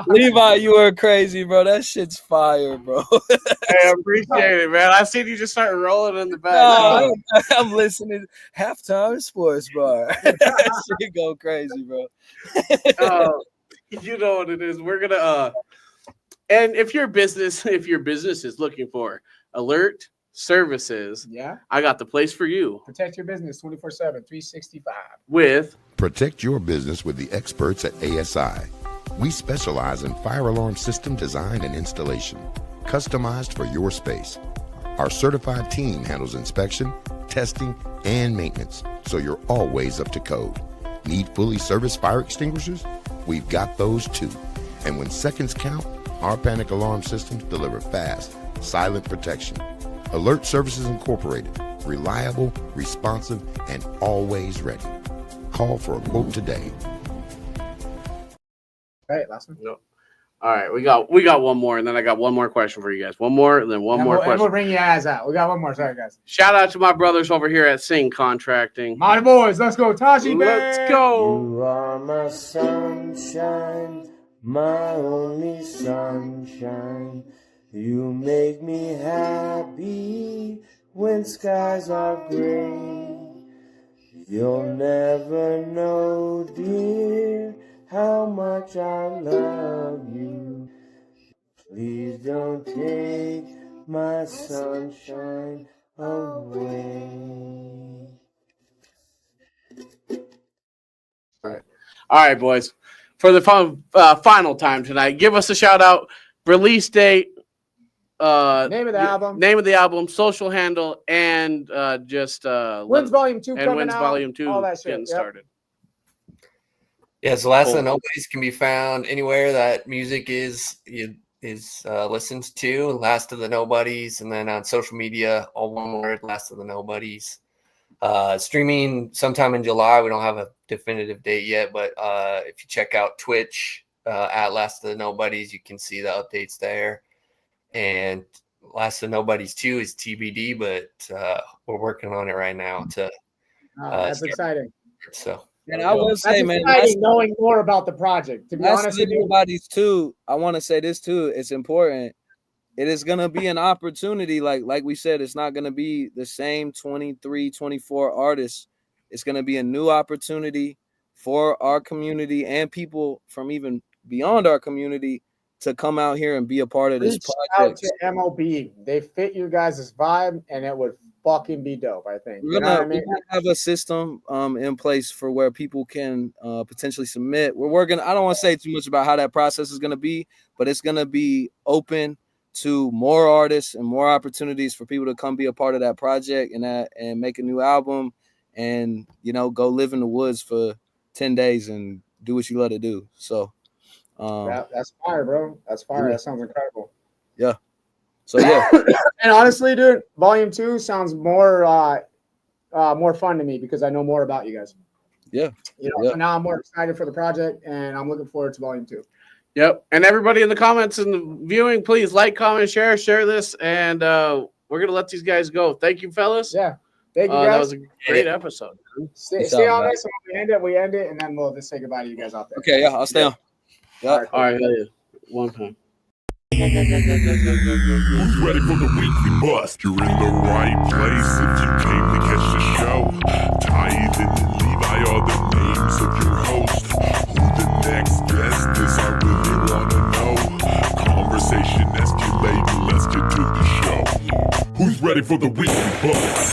Levi, you were crazy, bro. That shit's fire, bro. Hey, I appreciate it, man. I seen you just start rolling in the back. No, I'm listening. Halftime Sports Bar. That shit go crazy, bro. You know what it is. We're gonna and if your business is looking for alert services, I got the place for you. Protect your business 24/7, 365. With Protect your business with the experts at ASI. We specialize in fire alarm system design and installation, customized for your space. Our certified team handles inspection, testing, and maintenance, so you're always up to code. Need fully serviced fire extinguishers? We've got those too. And when seconds count, our panic alarm systems deliver fast, silent protection. Alert Services Incorporated. Reliable, responsive, and always ready. Call for a quote today. All right, last one. No. All right, we got one more, and then I got one more question for you guys. One more, and then one more question. We'll bring your ass out. We got one more. Sorry, guys. Shout out to my brothers over here at Sing Contracting. My boys, let's go, Tashi. Let's go. You are my sunshine, my only sunshine. You make me happy when skies are gray. You'll never know, dear, how much I love you. Please don't take my sunshine away. All right, boys. For the final time tonight, give us a shout out, release date, name of the album, social handle, and just Wins Volume 2 and coming Wins out, Volume 2 all that shit. getting started. Yeah, so Last of the Cool. Nobodies can be found anywhere that music is listened to. Last of the Nobodies, and then on social media, all one word, Last of the Nobodies. Streaming sometime in July. We don't have a definitive date yet, but if you check out Twitch at Last of the Nobodies, you can see the updates there. And Last of the Nobodies 2 is TBD, but we're working on it right now to That's start. exciting. So And I will That's say, man, exciting knowing more about the project. To be Last honest of with the you, Nobodies too. I want to say this too. It's important. It is going to be an opportunity. Like we said, it's not going to be the same 23, 24 artists. It's going to be a new opportunity for our community and people from even beyond our community to come out here and be a part of this reach out project. to MOB. They fit you guys' vibe, and it would fucking be dope, I think. We're You know what I gonna mean? have a system in place for where people can potentially submit. We're working. I don't want to say too much about how that process is going to be, but it's going to be open to more artists and more opportunities for people to come be a part of that project and make a new album and go live in the woods for 10 days and do what you love to do. So That's fire, bro. That's fire. Yeah. That sounds incredible. Yeah. So yeah. And honestly, dude, Volume 2 sounds more fun to me because I know more about you guys. Yeah. So now I'm more excited for the project, and I'm looking forward to Volume 2. Yep. And everybody in the comments and the viewing, please like, comment, share this, and we're gonna let these guys go. Thank you, fellas. Yeah. Thank you, That guys. was a great episode. Stay on this, and when we end it, and then we'll just say goodbye to you guys out there. Okay, yeah, I'll stay on. Yeah. All right, hell yeah. One time. Who's ready for the weekly bust? You're in the right place if you came to catch the show. Tithe and Levi are the names of your host. Who the next guest is, I really wanna know. Conversation escalating, let's get to the show. Who's ready for the weekly bust?